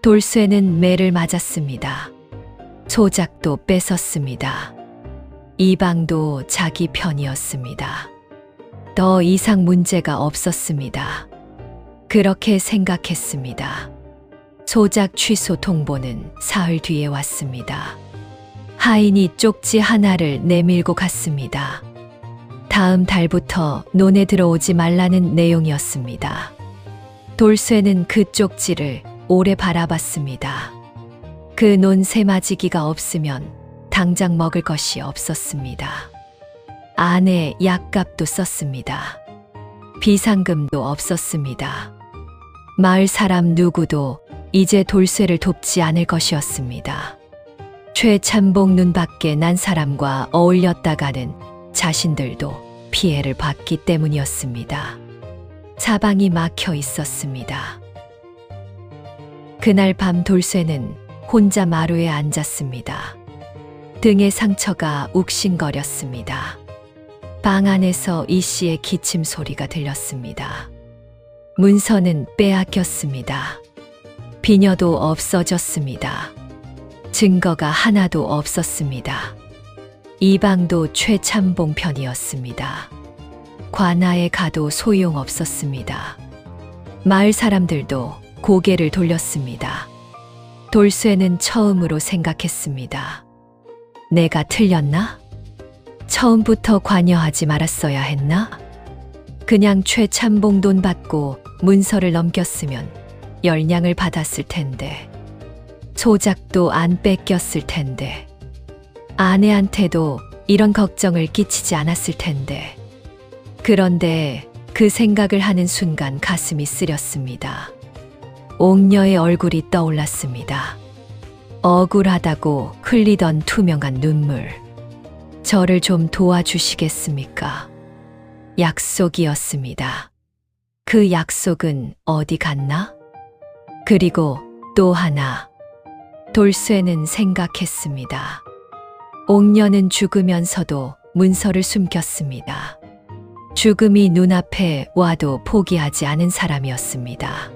돌쇠는 매를 맞았습니다. 소작도 뺏었습니다. 이방도 자기 편이었습니다. 더 이상 문제가 없었습니다. 그렇게 생각했습니다. 소작 취소 통보는 사흘 뒤에 왔습니다. 하인이 쪽지 하나를 내밀고 갔습니다. 다음 달부터 논에 들어오지 말라는 내용이었습니다. 돌쇠는 그 쪽지를 오래 바라봤습니다. 그 논 새맞이기가 없으면 당장 먹을 것이 없었습니다. 안에 약값도 썼습니다. 비상금도 없었습니다. 마을 사람 누구도 이제 돌쇠를 돕지 않을 것이었습니다. 최참봉 눈밖에 난 사람과 어울렸다가는 자신들도 피해를 받기 때문이었습니다. 사방이 막혀 있었습니다. 그날 밤 돌쇠는 혼자 마루에 앉았습니다. 등에 상처가 욱신거렸습니다. 방 안에서 이 씨의 기침 소리가 들렸습니다. 문서는 빼앗겼습니다. 비녀도 없어졌습니다. 증거가 하나도 없었습니다. 이 방도 최참봉 편이었습니다. 관아에 가도 소용없었습니다. 마을 사람들도 고개를 돌렸습니다. 돌쇠는 처음으로 생각했습니다. 내가 틀렸나? 처음부터 관여하지 말았어야 했나? 그냥 최참봉 돈 받고 문서를 넘겼으면 열량을 받았을 텐데, 소작도 안 뺏겼을 텐데, 아내한테도 이런 걱정을 끼치지 않았을 텐데. 그런데 그 생각을 하는 순간 가슴이 쓰렸습니다. 옥녀의 얼굴이 떠올랐습니다. 억울하다고 흘리던 투명한 눈물. 저를 좀 도와주시겠습니까? 약속이었습니다. 그 약속은 어디 갔나? 그리고 또 하나. 돌쇠는 생각했습니다. 옥녀는 죽으면서도 문서를 숨겼습니다. 죽음이 눈앞에 와도 포기하지 않은 사람이었습니다.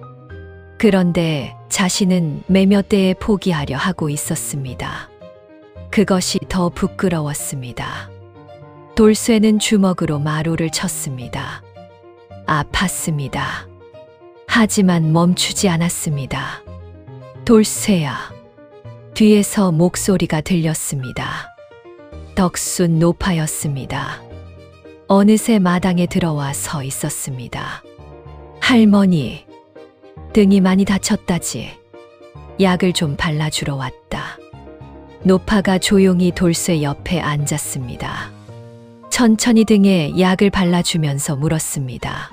그런데 자신은 몇몇 때에 포기하려 하고 있었습니다. 그것이 더 부끄러웠습니다. 돌쇠는 주먹으로 마루를 쳤습니다. 아팠습니다. 하지만 멈추지 않았습니다. 돌쇠야. 뒤에서 목소리가 들렸습니다. 덕순 노파였습니다. 어느새 마당에 들어와 서 있었습니다. 할머니, 등이 많이 다쳤다지. 약을 좀 발라주러 왔다. 노파가 조용히 돌쇠 옆에 앉았습니다. 천천히 등에 약을 발라주면서 물었습니다.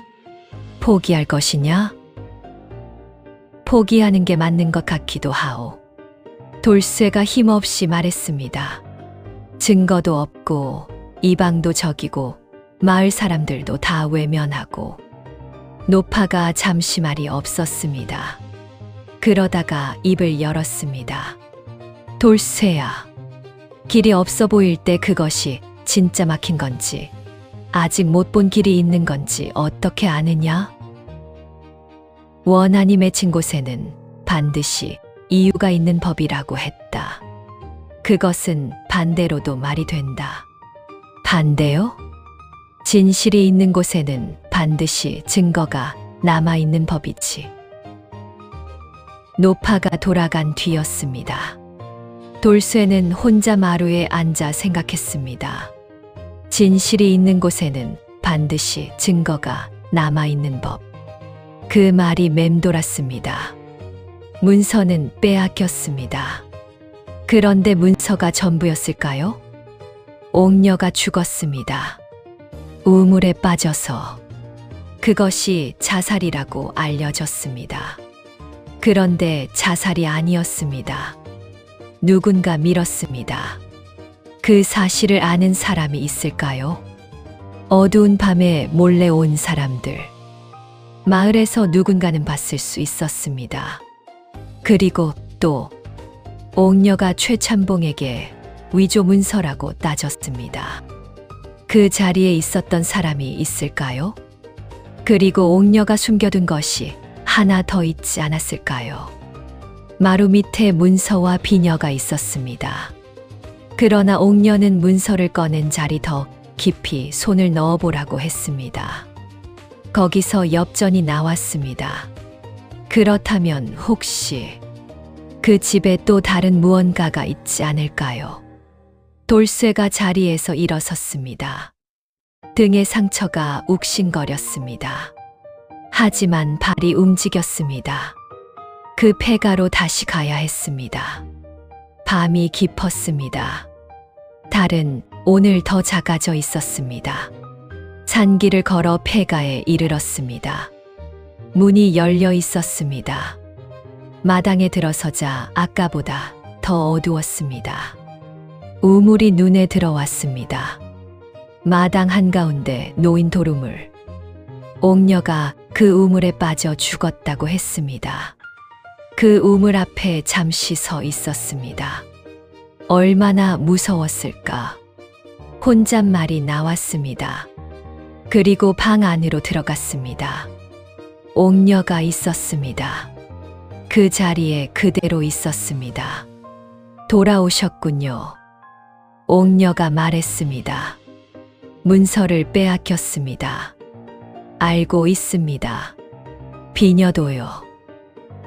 포기할 것이냐? 포기하는 게 맞는 것 같기도 하오. 돌쇠가 힘없이 말했습니다. 증거도 없고 이방도 적이고 마을 사람들도 다 외면하고. 노파가 잠시 말이 없었습니다. 그러다가 입을 열었습니다. 돌쇠야, 길이 없어 보일 때 그것이 진짜 막힌 건지, 아직 못 본 길이 있는 건지 어떻게 아느냐? 원한이 맺힌 곳에는 반드시 이유가 있는 법이라고 했다. 그것은 반대로도 말이 된다. 반대요? 진실이 있는 곳에는 반드시 증거가 남아있는 법이지. 노파가 돌아간 뒤였습니다. 돌쇠는 혼자 마루에 앉아 생각했습니다. 진실이 있는 곳에는 반드시 증거가 남아있는 법. 그 말이 맴돌았습니다. 문서는 빼앗겼습니다. 그런데 문서가 전부였을까요? 옥녀가 죽었습니다. 우물에 빠져서. 그것이 자살이라고 알려졌습니다. 그런데 자살이 아니었습니다. 누군가 밀었습니다. 그 사실을 아는 사람이 있을까요? 어두운 밤에 몰래 온 사람들. 마을에서 누군가는 봤을 수 있었습니다. 그리고 또 옥녀가 최참봉에게 위조 문서라고 따졌습니다. 그 자리에 있었던 사람이 있을까요? 그리고 옥녀가 숨겨둔 것이 하나 더 있지 않았을까요? 마루 밑에 문서와 비녀가 있었습니다. 그러나 옥녀는 문서를 꺼낸 자리 더 깊이 손을 넣어보라고 했습니다. 거기서 엽전이 나왔습니다. 그렇다면 혹시 그 집에 또 다른 무언가가 있지 않을까요? 돌쇠가 자리에서 일어섰습니다. 등의 상처가 욱신거렸습니다. 하지만 발이 움직였습니다. 그 폐가로 다시 가야 했습니다. 밤이 깊었습니다. 달은 오늘 더 작아져 있었습니다. 산길을 걸어 폐가에 이르렀습니다. 문이 열려 있었습니다. 마당에 들어서자 아까보다 더 어두웠습니다. 우물이 눈에 들어왔습니다. 마당 한가운데 놓인 도루물. 옥녀가 그 우물에 빠져 죽었다고 했습니다. 그 우물 앞에 잠시 서 있었습니다. 얼마나 무서웠을까. 혼잣말이 나왔습니다. 그리고 방 안으로 들어갔습니다. 옥녀가 있었습니다. 그 자리에 그대로 있었습니다. 돌아오셨군요. 옥녀가 말했습니다. 문서를 빼앗겼습니다. 알고 있습니다. 비녀도요.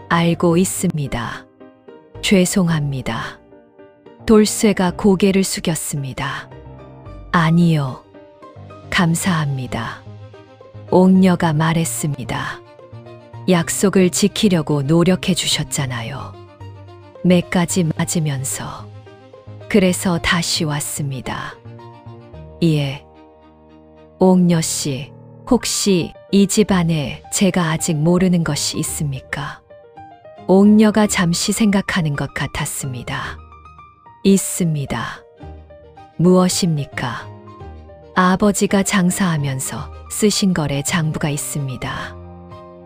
알고 있습니다. 죄송합니다. 돌쇠가 고개를 숙였습니다. 아니요. 감사합니다. 옥녀가 말했습니다. 약속을 지키려고 노력해 주셨잖아요. 매까지 맞으면서. 그래서 다시 왔습니다. 예. 옥녀 씨, 혹시 이 집 안에 제가 아직 모르는 것이 있습니까? 옥녀가 잠시 생각하는 것 같았습니다. 있습니다. 무엇입니까? 아버지가 장사하면서 쓰신 거래 장부가 있습니다.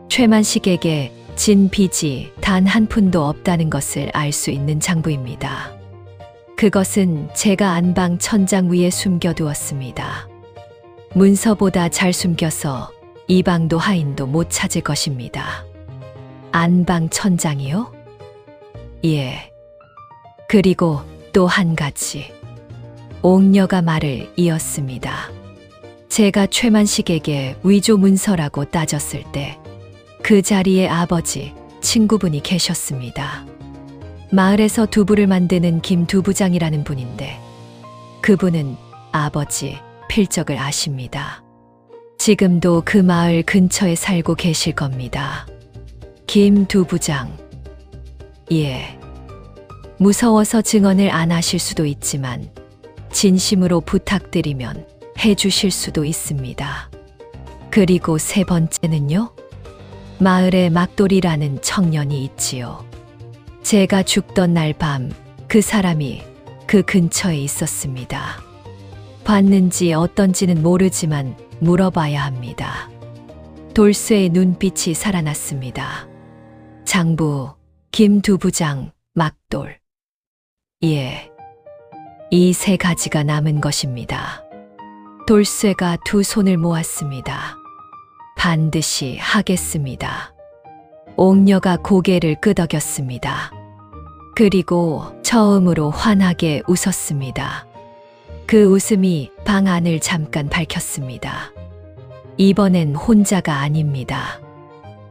최만식에게 진 빚이 단 한 푼도 없다는 것을 알 수 있는 장부입니다. 그것은 제가 안방 천장 위에 숨겨두었습니다. 문서보다 잘 숨겨서 이방도 하인도 못 찾을 것입니다. 안방 천장이요? 예. 그리고 또 한 가지. 옥녀가 말을 이었습니다. 제가 최만식에게 위조 문서라고 따졌을 때 그 자리에 아버지, 친구분이 계셨습니다. 마을에서 두부를 만드는 김두부장이라는 분인데 그분은 아버지 필적을 아십니다. 지금도 그 마을 근처에 살고 계실 겁니다. 김두부장. 예. 무서워서 증언을 안 하실 수도 있지만 진심으로 부탁드리면 해주실 수도 있습니다. 그리고 세 번째는요? 마을에 막돌이라는 청년이 있지요. 제가 죽던 날 밤 그 사람이 그 근처에 있었습니다. 봤는지 어떤지는 모르지만 물어봐야 합니다. 돌쇠의 눈빛이 살아났습니다. 장부, 김두부장, 막돌. 예. 이 세 가지가 남은 것입니다. 돌쇠가 두 손을 모았습니다. 반드시 하겠습니다. 옥녀가 고개를 끄덕였습니다. 그리고 처음으로 환하게 웃었습니다. 그 웃음이 방 안을 잠깐 밝혔습니다. 이번엔 혼자가 아닙니다.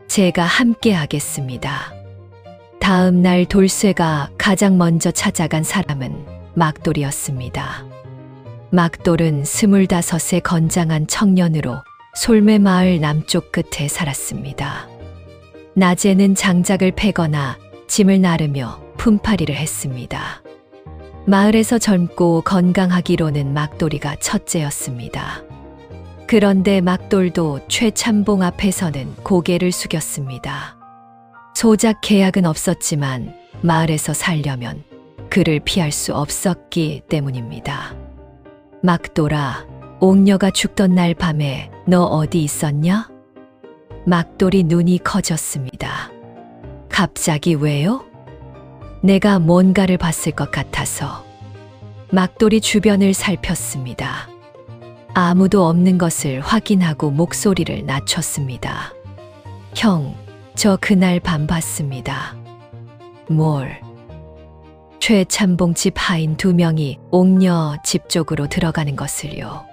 제가 함께 하겠습니다. 다음 날 돌쇠가 가장 먼저 찾아간 사람은 막돌이었습니다. 막돌은 25의 건장한 청년으로 솔매마을 남쪽 끝에 살았습니다. 낮에는 장작을 패거나 짐을 나르며 품팔이를 했습니다. 마을에서 젊고 건강하기로는 막돌이가 첫째였습니다. 그런데 막돌도 최참봉 앞에서는 고개를 숙였습니다. 소작 계약은 없었지만 마을에서 살려면 그를 피할 수 없었기 때문입니다. 막돌아, 옥녀가 죽던 날 밤에 너 어디 있었냐? 막돌이 눈이 커졌습니다. 갑자기 왜요? 내가 뭔가를 봤을 것 같아서. 막돌이 주변을 살폈습니다. 아무도 없는 것을 확인하고 목소리를 낮췄습니다. 형, 저 그날 밤 봤습니다. 뭘? 최참봉 집 하인 2명이 옥녀 집 쪽으로 들어가는 것을요.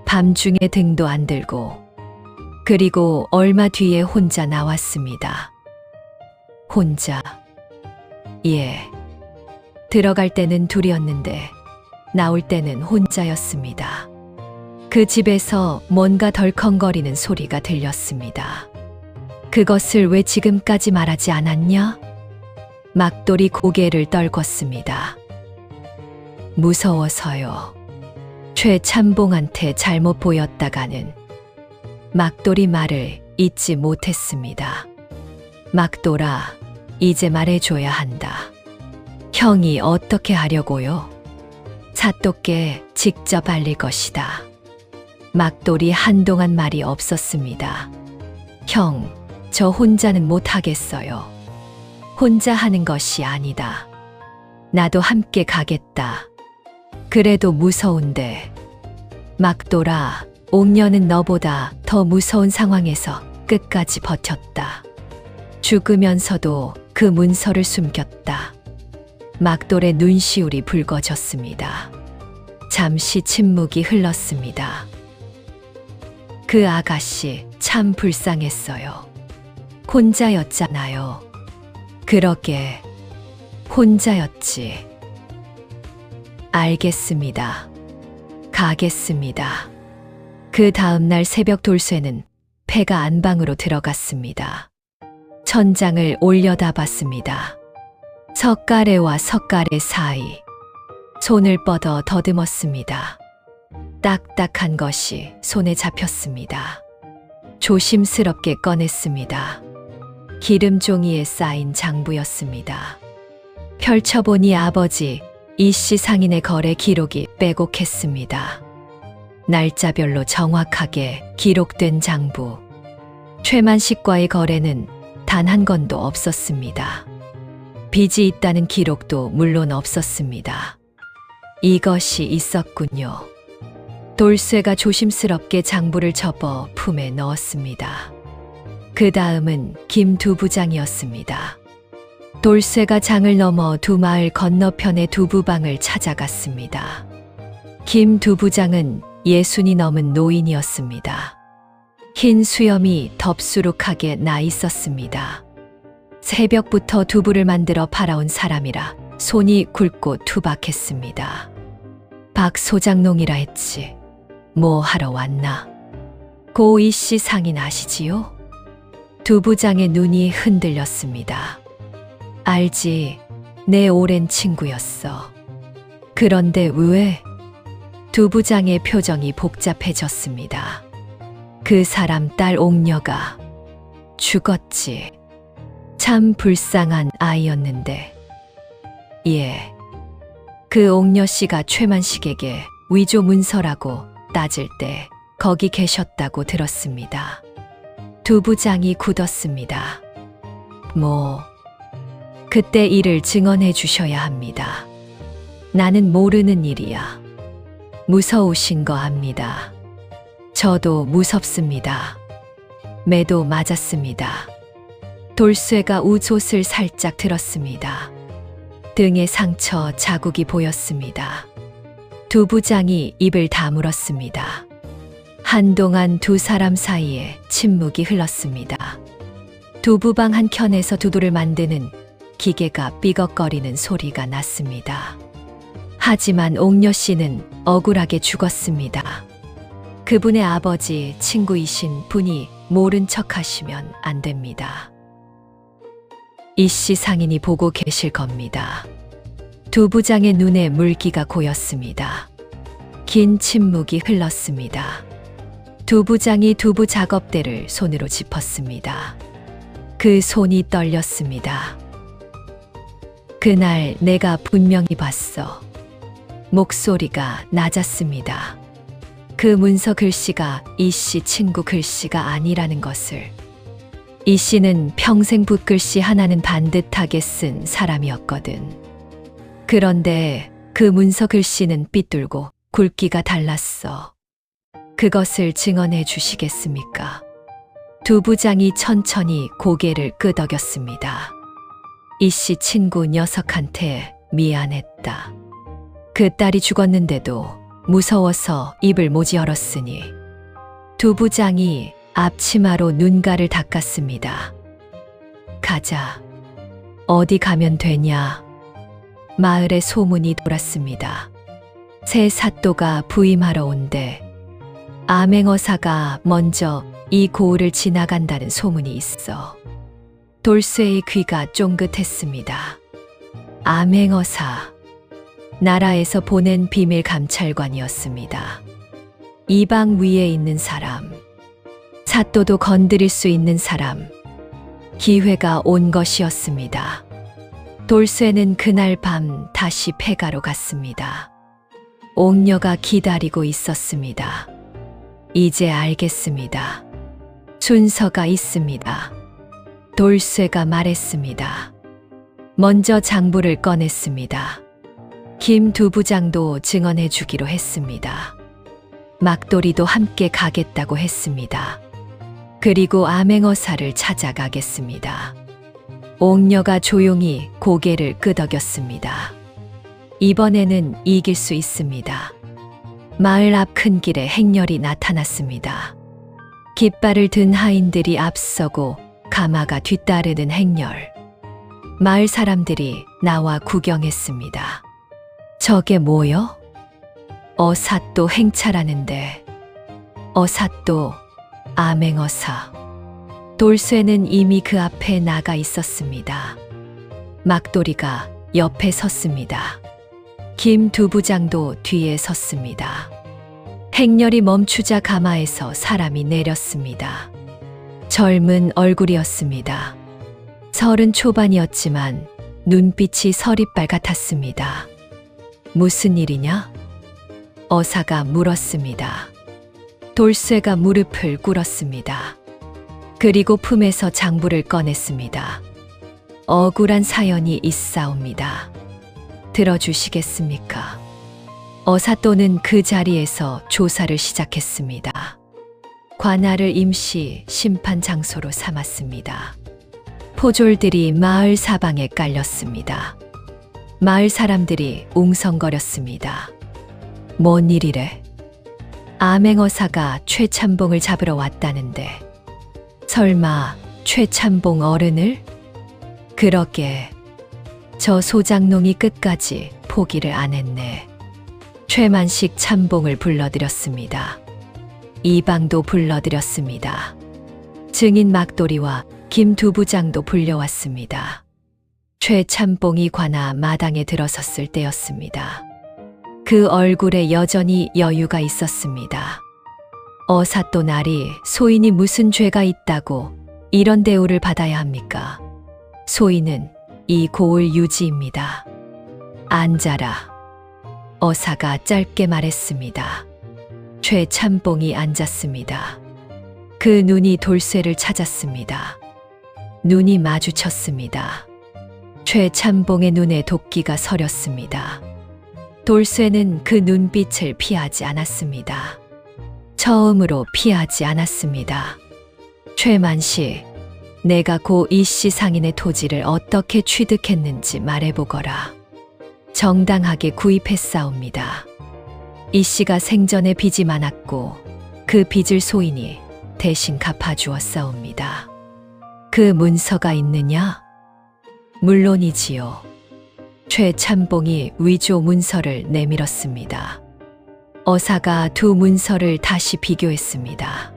밤중에 등도 안 들고, 그리고 얼마 뒤에 혼자 나왔습니다. 혼자. 예. 들어갈 때는 둘이었는데 나올 때는 혼자였습니다. 그 집에서 뭔가 덜컹거리는 소리가 들렸습니다. 그것을 왜 지금까지 말하지 않았냐? 막돌이 고개를 떨궜습니다. 무서워서요. 최참봉한테 잘못 보였다가는 막돌이 말을 잊지 못했습니다. 막돌아, 이제 말해줘야 한다. 형이 어떻게 하려고요? 사또께 직접 알릴 것이다. 막돌이 한동안 말이 없었습니다. 형, 저 혼자는 못하겠어요. 혼자 하는 것이 아니다. 나도 함께 가겠다. 그래도 무서운데. 막돌아, 옥녀는 너보다 더 무서운 상황에서 끝까지 버텼다. 죽으면서도 그 문서를 숨겼다. 막돌의 눈시울이 붉어졌습니다. 잠시 침묵이 흘렀습니다. 그 아가씨 참 불쌍했어요. 혼자였잖아요. 그러게, 혼자였지. 알겠습니다. 가겠습니다. 그 다음날 새벽 돌쇠는 폐가 안방으로 들어갔습니다. 천장을 올려다 봤습니다. 석가래와 석가래 사이, 손을 뻗어 더듬었습니다. 딱딱한 것이 손에 잡혔습니다. 조심스럽게 꺼냈습니다. 기름 종이에 쌓인 장부였습니다. 펼쳐보니 아버지 이씨 상인의 거래 기록이 빼곡했습니다. 날짜별로 정확하게 기록된 장부. 최만식과의 거래는 단 한 건도 없었습니다. 빚이 있다는 기록도 물론 없었습니다. 이것이 있었군요. 돌쇠가 조심스럽게 장부를 접어 품에 넣었습니다. 그 다음은 김 두부장이었습니다. 돌쇠가 장을 넘어 두 마을 건너편의 두부방을 찾아갔습니다. 김 두부장은 60이 넘은 노인이었습니다. 흰 수염이 덥수룩하게 나 있었습니다. 새벽부터 두부를 만들어 팔아온 사람이라 손이 굵고 투박했습니다. 박 소장농이라 했지. 뭐 하러 왔나? 고 이씨 상인 아시지요? 두부장의 눈이 흔들렸습니다. 알지, 내 오랜 친구였어. 그런데 왜? 두부장의 표정이 복잡해졌습니다. 그 사람 딸 옥녀가 죽었지. 참 불쌍한 아이였는데. 예. 그 옥녀 씨가 최만식에게 위조 문서라고 따질 때 거기 계셨다고 들었습니다. 두부장이 굳었습니다. 그때 일을 증언해 주셔야 합니다. 나는 모르는 일이야. 무서우신 거 압니다. 저도 무섭습니다. 매도 맞았습니다. 돌쇠가 우옷을 살짝 들었습니다. 등에 상처 자국이 보였습니다. 두부장이 입을 다물었습니다. 한동안 두 사람 사이에 침묵이 흘렀습니다. 두부방 한켠에서 두부를 만드는 기계가 삐걱거리는 소리가 났습니다. 하지만 옥녀 씨는 억울하게 죽었습니다. 그분의 아버지 친구이신 분이 모른 척 하시면 안 됩니다. 이씨 상인이 보고 계실 겁니다. 두부장의 눈에 물기가 고였습니다. 긴 침묵이 흘렀습니다. 두부장이 두부 작업대를 손으로 짚었습니다. 그 손이 떨렸습니다. 그날 내가 분명히 봤어. 목소리가 낮았습니다. 그 문서 글씨가 이씨 친구 글씨가 아니라는 것을. 이씨는 평생 붓글씨 하나는 반듯하게 쓴 사람이었거든. 그런데 그 문서 글씨는 삐뚤고 굵기가 달랐어. 그것을 증언해 주시겠습니까? 두부장이 천천히 고개를 끄덕였습니다. 이씨 친구 녀석한테 미안했다. 그 딸이 죽었는데도 무서워서 입을 못 열었으니 두 부장이 앞치마로 눈가를 닦았습니다. 가자. 어디 가면 되냐? 마을에 소문이 돌았습니다. 새 사또가 부임하러 온대. 암행어사가 먼저 이 고을을 지나간다는 소문이 있어. 돌쇠의 귀가 쫑긋했습니다. 암행어사. 나라에서 보낸 비밀 감찰관이었습니다. 이방 위에 있는 사람. 사또도 건드릴 수 있는 사람. 기회가 온 것이었습니다. 돌쇠는 그날 밤 다시 폐가로 갔습니다. 옥녀가 기다리고 있었습니다. 이제 알겠습니다. 순서가 있습니다. 돌쇠가 말했습니다. 먼저 장부를 꺼냈습니다. 김 두 부장도 증언해 주기로 했습니다. 막돌이도 함께 가겠다고 했습니다. 그리고 암행어사를 찾아가겠습니다. 옥녀가 조용히 고개를 끄덕였습니다. 이번에는 이길 수 있습니다. 마을 앞 큰 길에 행렬이 나타났습니다. 깃발을 든 하인들이 앞서고 가마가 뒤따르는 행렬. 마을 사람들이 나와 구경했습니다. 저게 뭐요? 어사또 행차라는데. 어사또, 암행어사. 돌쇠는 이미 그 앞에 나가 있었습니다. 막돌이가 옆에 섰습니다. 김 두 부장도 뒤에 섰습니다. 행렬이 멈추자 가마에서 사람이 내렸습니다. 젊은 얼굴이었습니다. 30 초반이었지만 눈빛이 서리빨 같았습니다. 무슨 일이냐? 어사가 물었습니다. 돌쇠가 무릎을 꿇었습니다. 그리고 품에서 장부를 꺼냈습니다. 억울한 사연이 있사옵니다. 들어주시겠습니까? 어사또는 그 자리에서 조사를 시작했습니다. 관할을 임시 심판 장소로 삼았습니다. 포졸들이 마을 사방에 깔렸습니다. 마을 사람들이 웅성거렸습니다. 뭔 일이래? 암행어사가 최참봉을 잡으러 왔다는데. 설마 최참봉 어른을? 그러게. 저 소장농이 끝까지 포기를 안 했네. 최만식 참봉을 불러들였습니다. 이방도 불러들였습니다. 증인 막돌이와 김 두 부장도 불려왔습니다. 최참봉이 관아 마당에 들어섰을 때였습니다. 그 얼굴에 여전히 여유가 있었습니다. 어사또 날이 소인이 무슨 죄가 있다고 이런 대우를 받아야 합니까? 소인은 이 고을 유지입니다. 앉아라. 어사가 짧게 말했습니다. 최참봉이 앉았습니다. 그 눈이 돌쇠를 찾았습니다. 눈이 마주쳤습니다. 최참봉의 눈에 도끼가 서렸습니다. 돌쇠는 그 눈빛을 피하지 않았습니다. 처음으로 피하지 않았습니다. 최만씨, 내가 고 이씨 상인의 토지를 어떻게 취득했는지 말해보거라. 정당하게 구입했사옵니다. 이씨가 생전에 빚이 많았고 그 빚을 소인이 대신 갚아주었사옵니다. 그 문서가 있느냐? 물론이지요. 최참봉이 위조 문서를 내밀었습니다. 어사가 두 문서를 다시 비교했습니다.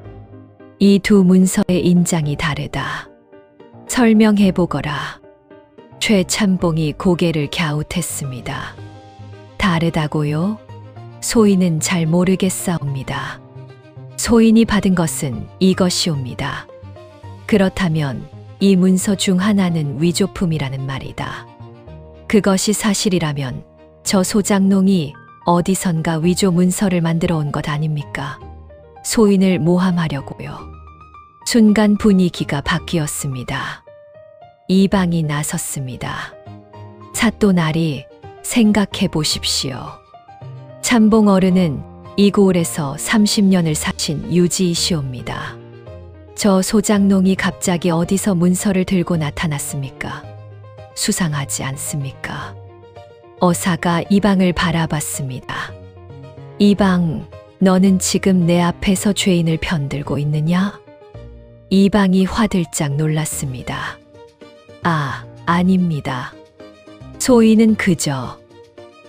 이 두 문서의 인장이 다르다. 설명해보거라. 최참봉이 고개를 갸웃했습니다. 다르다고요? 소인은 잘 모르겠사옵니다. 소인이 받은 것은 이것이옵니다. 그렇다면 이 문서 중 하나는 위조품이라는 말이다. 그것이 사실이라면 저 소장농이 어디선가 위조 문서를 만들어 온 것 아닙니까? 소인을 모함하려고요. 순간 분위기가 바뀌었습니다. 이방이 나섰습니다. 사또 날이 생각해 보십시오. 참봉 어른은 이 고을에서 30년을 사신 유지이시옵니다. 저 소장농이 갑자기 어디서 문서를 들고 나타났습니까? 수상하지 않습니까? 어사가 이방을 바라봤습니다. 이방, 너는 지금 내 앞에서 죄인을 편들고 있느냐? 이방이 화들짝 놀랐습니다. 아닙니다. 소인은 그저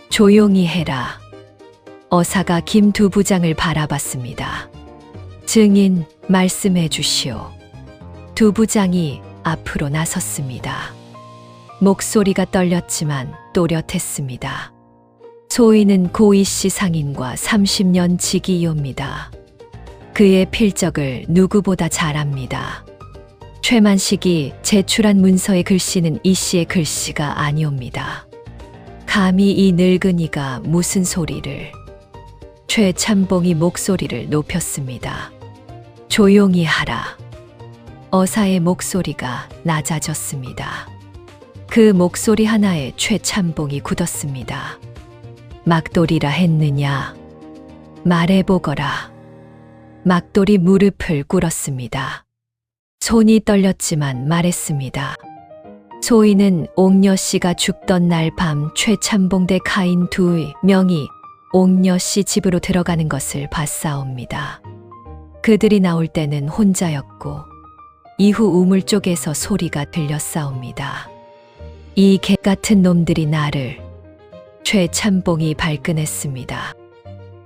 조용히 해라. 어사가 김 두 부장을 바라봤습니다. 증인, 말씀해 주시오. 두 부장이 앞으로 나섰습니다. 목소리가 떨렸지만 또렷했습니다. 소인은 고이씨 상인과 30년 지기이옵니다. 그의 필적을 누구보다 잘 압니다. 최만식이 제출한 문서의 글씨는 이 씨의 글씨가 아니옵니다. 감히 이 늙은이가 무슨 소리를. 최참봉이 목소리를 높였습니다. 조용히 하라. 어사의 목소리가 낮아졌습니다. 그 목소리 하나에 최참봉이 굳었습니다. 막돌이라 했느냐? 말해보거라. 막돌이 무릎을 꿇었습니다. 손이 떨렸지만 말했습니다. 소인은 옥녀 씨가 죽던 날 밤 최참봉 대 가인 두 명이 옥녀 씨 집으로 들어가는 것을 봤사옵니다. 그들이 나올 때는 혼자였고 이후 우물 쪽에서 소리가 들렸사옵니다. 이 개 같은 놈들이 나를. 최참봉이 발끈했습니다.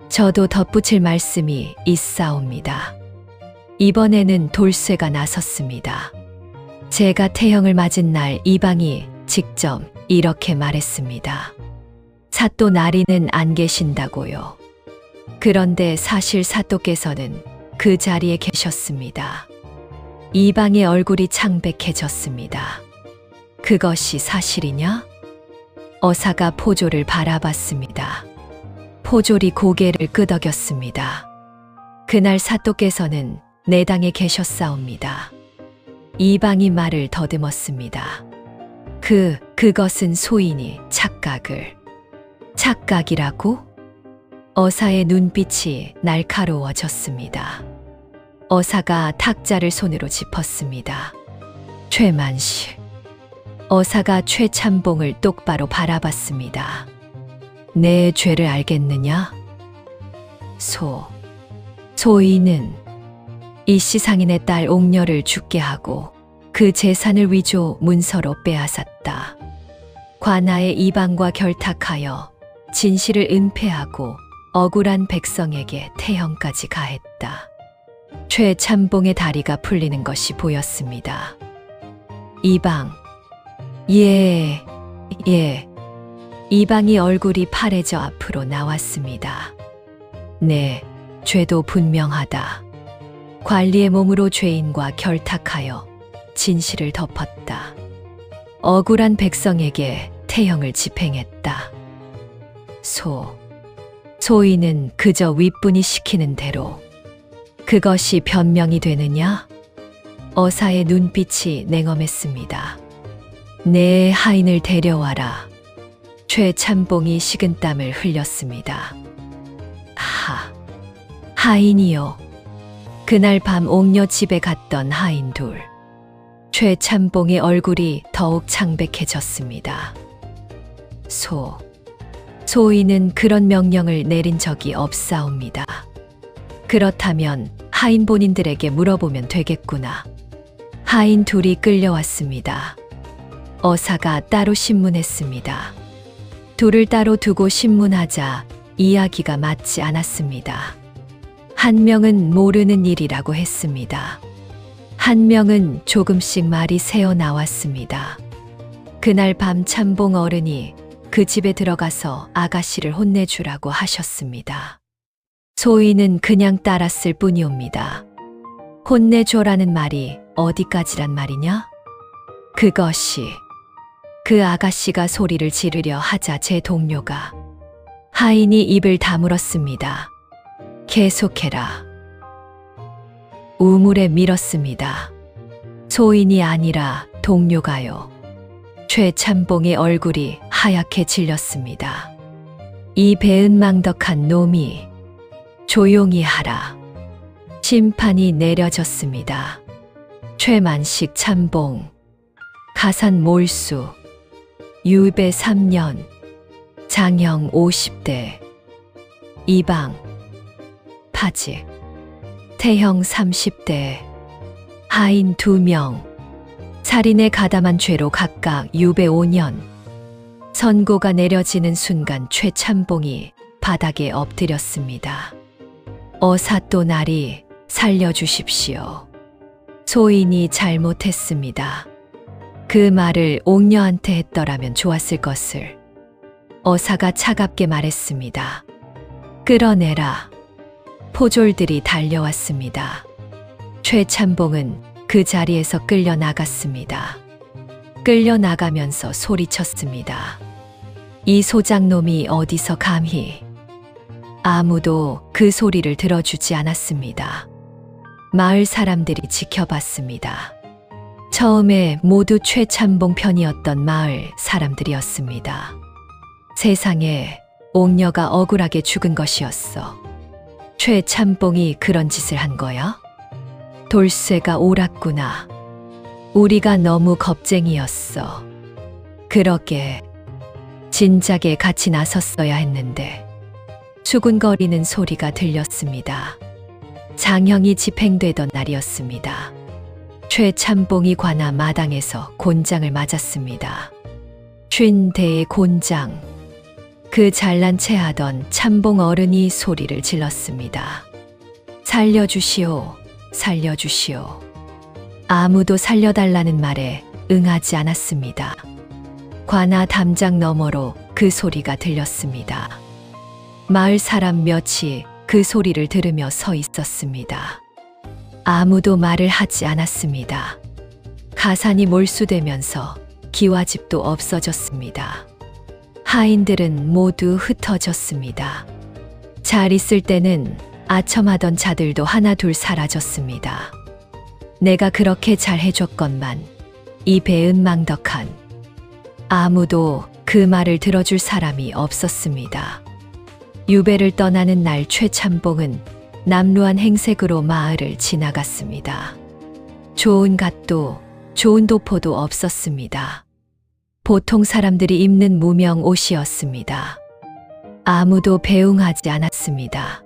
저도 덧붙일 말씀이 있사옵니다. 이번에는 돌쇠가 나섰습니다. 제가 태형을 맞은 날 이방이 직접 이렇게 말했습니다. 사또 나리는 안 계신다고요. 그런데 사실 사또께서는 그 자리에 계셨습니다. 이방의 얼굴이 창백해졌습니다. 그것이 사실이냐? 어사가 포졸을 바라봤습니다. 포졸이 고개를 끄덕였습니다. 그날 사또께서는 내당에 계셨사옵니다. 이방이 말을 더듬었습니다. 그것은 소인이 착각을. 착각이라고? 어사의 눈빛이 날카로워졌습니다. 어사가 탁자를 손으로 짚었습니다. 최만식. 어사가 최참봉을 똑바로 바라봤습니다. 내 죄를 알겠느냐? 소인은 이 씨 상인의 딸 옥녀를 죽게 하고 그 재산을 위조 문서로 빼앗았다. 관아의 이방과 결탁하여 진실을 은폐하고 억울한 백성에게 태형까지 가했다. 최참봉의 다리가 풀리는 것이 보였습니다. 이방. 예. 이방이 얼굴이 파래져 앞으로 나왔습니다. 네, 죄도 분명하다. 관리의 몸으로 죄인과 결탁하여 진실을 덮었다. 억울한 백성에게 태형을 집행했다. 소인은 그저 윗분이 시키는 대로. 그것이 변명이 되느냐? 어사의 눈빛이 냉엄했습니다. 내 하인을 데려와라. 최참봉이 식은땀을 흘렸습니다. 하인이요. 그날 밤 옥녀 집에 갔던 하인 둘. 최참봉의 얼굴이 더욱 창백해졌습니다. 소인은 그런 명령을 내린 적이 없사옵니다. 그렇다면 하인 본인들에게 물어보면 되겠구나. 하인 둘이 끌려왔습니다. 어사가 따로 신문했습니다. 둘을 따로 두고 신문하자 이야기가 맞지 않았습니다. 한 명은 모르는 일이라고 했습니다. 한 명은 조금씩 말이 새어 나왔습니다. 그날 밤 참봉 어른이 그 집에 들어가서 아가씨를 혼내주라고 하셨습니다. 소인은 그냥 따랐을 뿐이옵니다. 혼내줘라는 말이 어디까지란 말이냐? 그것이. 그 아가씨가 소리를 지르려 하자 제 동료가. 하인이 입을 다물었습니다. 계속해라. 우물에 밀었습니다. 소인이 아니라 동료가요. 최참봉의 얼굴이 하얗게 질렸습니다. 이 배은망덕한 놈이. 조용히 하라. 심판이 내려졌습니다. 최만식 참봉. 가산 몰수. 유배 3년, 장형 50대, 이방, 파직, 태형 30대, 하인 2명, 살인에 가담한 죄로 각각 유배 5년. 선고가 내려지는 순간 최참봉이 바닥에 엎드렸습니다. 어사또나리 살려주십시오. 소인이 잘못했습니다. 그 말을 옥녀한테 했더라면 좋았을 것을. 어사가 차갑게 말했습니다. 끌어내라. 포졸들이 달려왔습니다. 최참봉은 그 자리에서 끌려나갔습니다. 끌려나가면서 소리쳤습니다. 이 소장놈이 어디서 감히. 아무도 그 소리를 들어주지 않았습니다. 마을 사람들이 지켜봤습니다. 처음에 모두 최참봉 편이었던 마을 사람들이었습니다. 세상에 옥녀가 억울하게 죽은 것이었어. 최참봉이 그런 짓을 한 거야? 돌쇠가 옳았구나. 우리가 너무 겁쟁이였어. 그러게 진작에 같이 나섰어야 했는데. 수군거리는 소리가 들렸습니다. 장형이 집행되던 날이었습니다. 최참봉이 관아 마당에서 곤장을 맞았습니다. 50대의 곤장. 그 잘난 체하던 참봉 어른이 소리를 질렀습니다. 살려주시오, 살려주시오. 아무도 살려달라는 말에 응하지 않았습니다. 관아 담장 너머로 그 소리가 들렸습니다. 마을 사람 몇이 그 소리를 들으며 서 있었습니다. 아무도 말을 하지 않았습니다. 가산이 몰수되면서 기와집도 없어졌습니다. 하인들은 모두 흩어졌습니다. 잘 있을 때는 아첨하던 자들도 하나 둘 사라졌습니다. 내가 그렇게 잘 해줬건만 이 배은 망덕한. 아무도 그 말을 들어줄 사람이 없었습니다. 유배를 떠나는 날 최참봉은 남루한 행색으로 마을을 지나갔습니다. 좋은 갓도 좋은 도포도 없었습니다. 보통 사람들이 입는 무명 옷이었습니다. 아무도 배웅하지 않았습니다.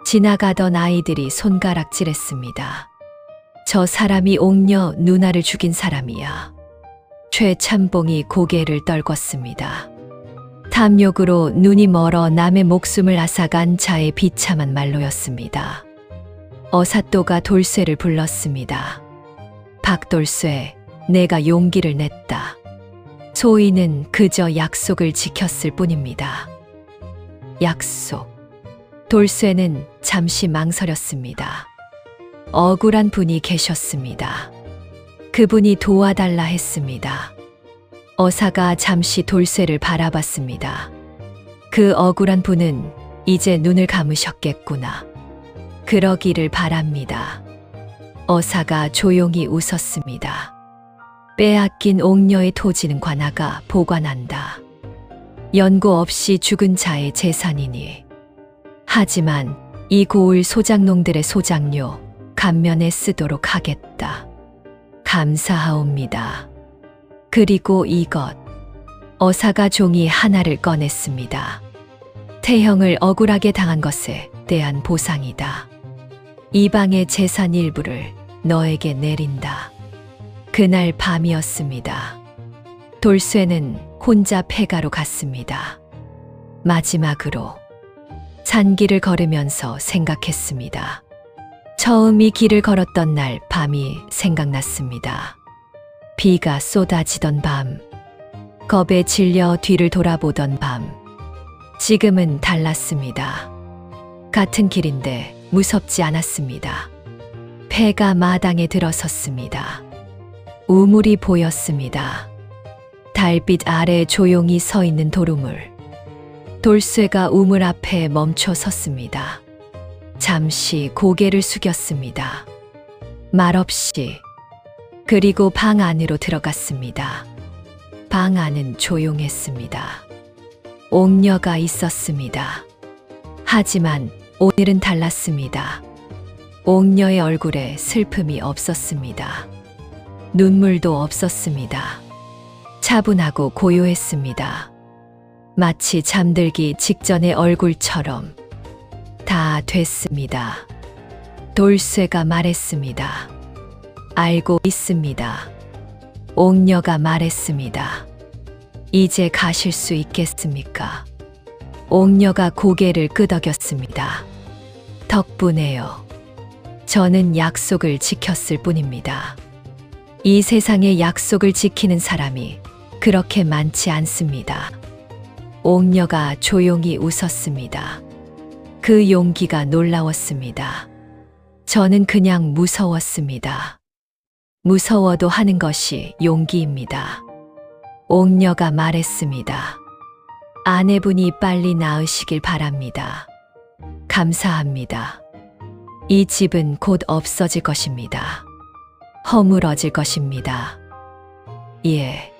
지나가던 아이들이 손가락질했습니다. 저 사람이 옥녀 누나를 죽인 사람이야. 최참봉이 고개를 떨궜습니다. 탐욕으로 눈이 멀어 남의 목숨을 앗아간 자의 비참한 말로였습니다. 어사또가 돌쇠를 불렀습니다. 박돌쇠, 내가 용기를 냈다. 소인은 그저 약속을 지켰을 뿐입니다. 약속. 돌쇠는 잠시 망설였습니다. 억울한 분이 계셨습니다. 그분이 도와달라 했습니다. 어사가 잠시 돌쇠를 바라봤습니다. 그 억울한 분은 이제 눈을 감으셨겠구나. 그러기를 바랍니다. 어사가 조용히 웃었습니다. 빼앗긴 옥녀의 토지는 관아가 보관한다. 연고 없이 죽은 자의 재산이니. 하지만 이 고을 소장농들의 소장료 감면에 쓰도록 하겠다. 감사하옵니다. 그리고 이것. 어사가 종이 하나를 꺼냈습니다. 태형을 억울하게 당한 것에 대한 보상이다. 이방의 재산 일부를 너에게 내린다. 그날 밤이었습니다. 돌쇠는 혼자 폐가로 갔습니다. 마지막으로 산길을 걸으면서 생각했습니다. 처음 이 길을 걸었던 날 밤이 생각났습니다. 비가 쏟아지던 밤, 겁에 질려 뒤를 돌아보던 밤. 지금은 달랐습니다. 같은 길인데 무섭지 않았습니다. 폐가 마당에 들어섰습니다. 우물이 보였습니다. 달빛 아래 조용히 서 있는 도루물. 돌쇠가 우물 앞에 멈춰 섰습니다. 잠시 고개를 숙였습니다. 말없이. 그리고 방 안으로 들어갔습니다. 방 안은 조용했습니다. 옥녀가 있었습니다. 하지만 오늘은 달랐습니다. 옥녀의 얼굴에 슬픔이 없었습니다. 눈물도 없었습니다. 차분하고 고요했습니다. 마치 잠들기 직전의 얼굴처럼. 다 됐습니다. 돌쇠가 말했습니다. 알고 있습니다. 옥녀가 말했습니다. 이제 가실 수 있겠습니까? 옥녀가 고개를 끄덕였습니다. 덕분에요. 저는 약속을 지켰을 뿐입니다. 이 세상에 약속을 지키는 사람이 그렇게 많지 않습니다. 옥녀가 조용히 웃었습니다. 그 용기가 놀라웠습니다. 저는 그냥 무서웠습니다. 무서워도 하는 것이 용기입니다. 옥녀가 말했습니다. 아내분이 빨리 나으시길 바랍니다. 감사합니다. 이 집은 곧 없어질 것입니다. 허물어질 것입니다. 예.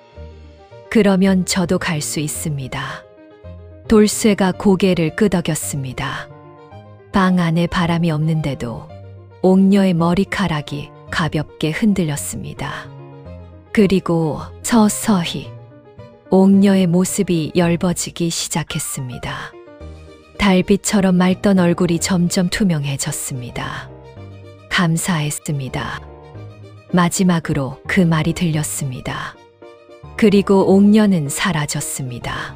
그러면 저도 갈 수 있습니다. 돌쇠가 고개를 끄덕였습니다. 방 안에 바람이 없는데도 옥녀의 머리카락이 가볍게 흔들렸습니다. 그리고 서서히 옥녀의 모습이 엷어지기 시작했습니다. 달빛처럼 맑던 얼굴이 점점 투명해졌습니다. 감사했습니다. 마지막으로 그 말이 들렸습니다. 그리고 옥녀는 사라졌습니다.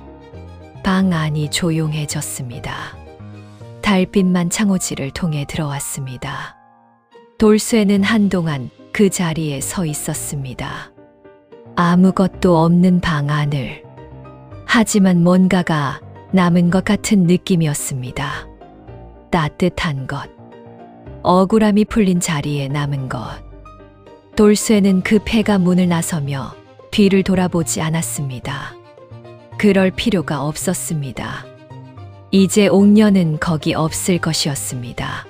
방 안이 조용해졌습니다. 달빛만 창호지를 통해 들어왔습니다. 돌쇠는 한동안 그 자리에 서 있었습니다. 아무것도 없는 방 안을. 하지만 뭔가가 남은 것 같은 느낌이었습니다. 따뜻한 것. 억울함이 풀린 자리에 남은 것. 돌쇠는 급해가 문을 나서며 뒤를 돌아보지 않았습니다. 그럴 필요가 없었습니다. 이제 옥녀는 거기 없을 것이었습니다.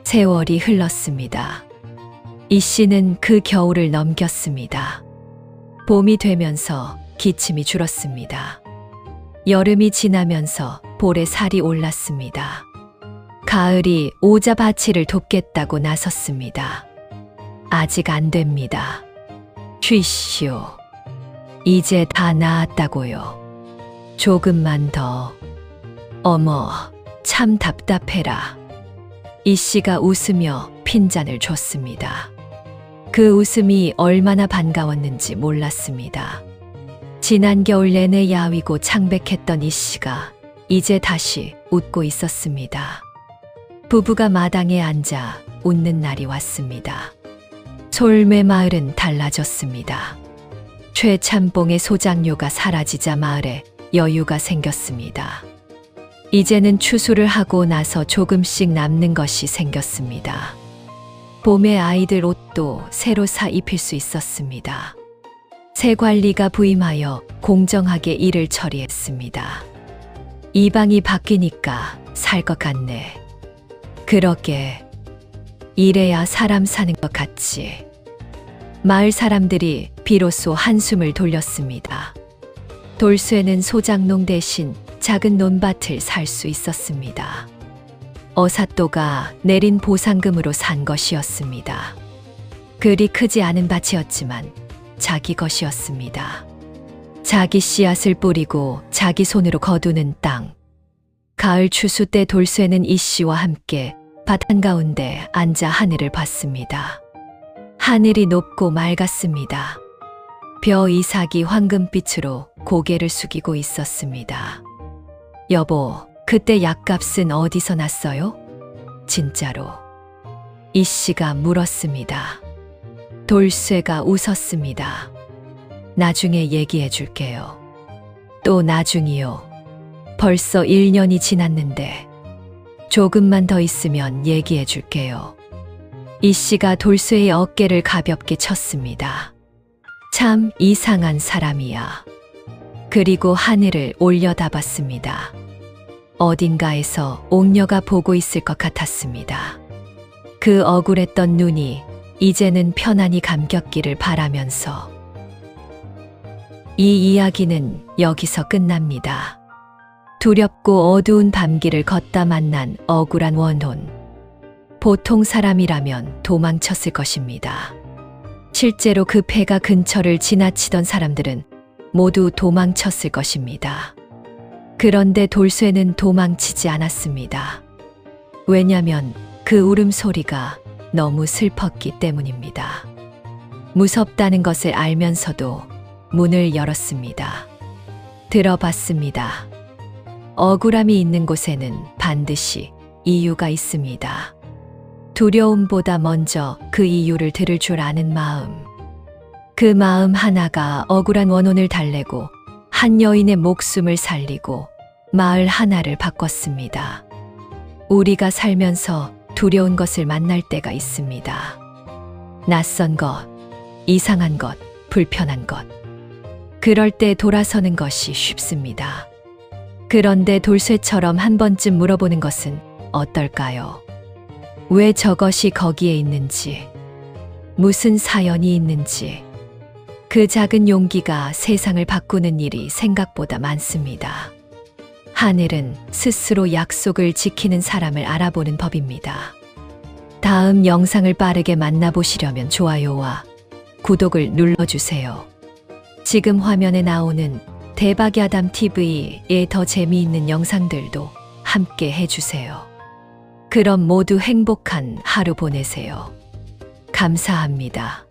세월이 흘렀습니다. 이 씨는 그 겨울을 넘겼습니다. 봄이 되면서 기침이 줄었습니다. 여름이 지나면서 볼에 살이 올랐습니다. 가을이 오자바치를 돕겠다고 나섰습니다. 아직 안 됩니다. 쉬시오. 이제 다 나았다고요. 조금만 더. 어머, 참 답답해라. 이 씨가 웃으며 핀잔을 줬습니다. 그 웃음이 얼마나 반가웠는지 몰랐습니다. 지난 겨울 내내 야위고 창백했던 이 씨가 이제 다시 웃고 있었습니다. 부부가 마당에 앉아 웃는 날이 왔습니다. 솔매 마을은 달라졌습니다. 최참봉의 소장료가 사라지자 마을에 여유가 생겼습니다. 이제는 추수를 하고 나서 조금씩 남는 것이 생겼습니다. 봄에 아이들 옷도 새로 사 입힐 수 있었습니다. 새 관리가 부임하여 공정하게 일을 처리했습니다. 이 방이 바뀌니까 살 것 같네. 그러게. 이래야 사람 사는 것 같지. 마을 사람들이 비로소 한숨을 돌렸습니다. 돌쇠는 소장농 대신 작은 논밭을 살 수 있었습니다. 어사또가 내린 보상금으로 산 것이었습니다. 그리 크지 않은 밭이었지만 자기 것이었습니다. 자기 씨앗을 뿌리고 자기 손으로 거두는 땅. 가을 추수 때 돌쇠는 이 씨와 함께 밭 한가운데 앉아 하늘을 봤습니다. 하늘이 높고 맑았습니다. 벼 이삭이 황금빛으로 고개를 숙이고 있었습니다. 여보, 그때 약값은 어디서 났어요? 진짜로. 이 씨가 물었습니다. 돌쇠가 웃었습니다. 나중에 얘기해 줄게요. 또 나중이요. 벌써 1년이 지났는데 조금만 더 있으면 얘기해 줄게요. 이 씨가 돌쇠의 어깨를 가볍게 쳤습니다. 참 이상한 사람이야. 그리고 하늘을 올려다봤습니다. 어딘가에서 옥녀가 보고 있을 것 같았습니다. 그 억울했던 눈이 이제는 편안히 감겼기를 바라면서. 이 이야기는 여기서 끝납니다. 두렵고 어두운 밤길을 걷다 만난 억울한 원혼. 보통 사람이라면 도망쳤을 것입니다. 실제로 그 폐가 근처를 지나치던 사람들은 모두 도망쳤을 것입니다. 그런데 돌쇠는 도망치지 않았습니다. 왜냐면 그 울음소리가 너무 슬펐기 때문입니다. 무섭다는 것을 알면서도 문을 열었습니다. 들어봤습니다. 억울함이 있는 곳에는 반드시 이유가 있습니다. 두려움보다 먼저 그 이유를 들을 줄 아는 마음. 그 마음 하나가 억울한 원혼을 달래고 한 여인의 목숨을 살리고 마을 하나를 바꿨습니다. 우리가 살면서 두려운 것을 만날 때가 있습니다. 낯선 것, 이상한 것, 불편한 것. 그럴 때 돌아서는 것이 쉽습니다. 그런데 돌쇠처럼 한 번쯤 물어보는 것은 어떨까요? 왜 저것이 거기에 있는지, 무슨 사연이 있는지. 그 작은 용기가 세상을 바꾸는 일이 생각보다 많습니다. 하늘은 스스로 약속을 지키는 사람을 알아보는 법입니다. 다음 영상을 빠르게 만나보시려면 좋아요와 구독을 눌러주세요. 지금 화면에 나오는 대박야담 TV의 더 재미있는 영상들도 함께 해주세요. 그럼 모두 행복한 하루 보내세요. 감사합니다.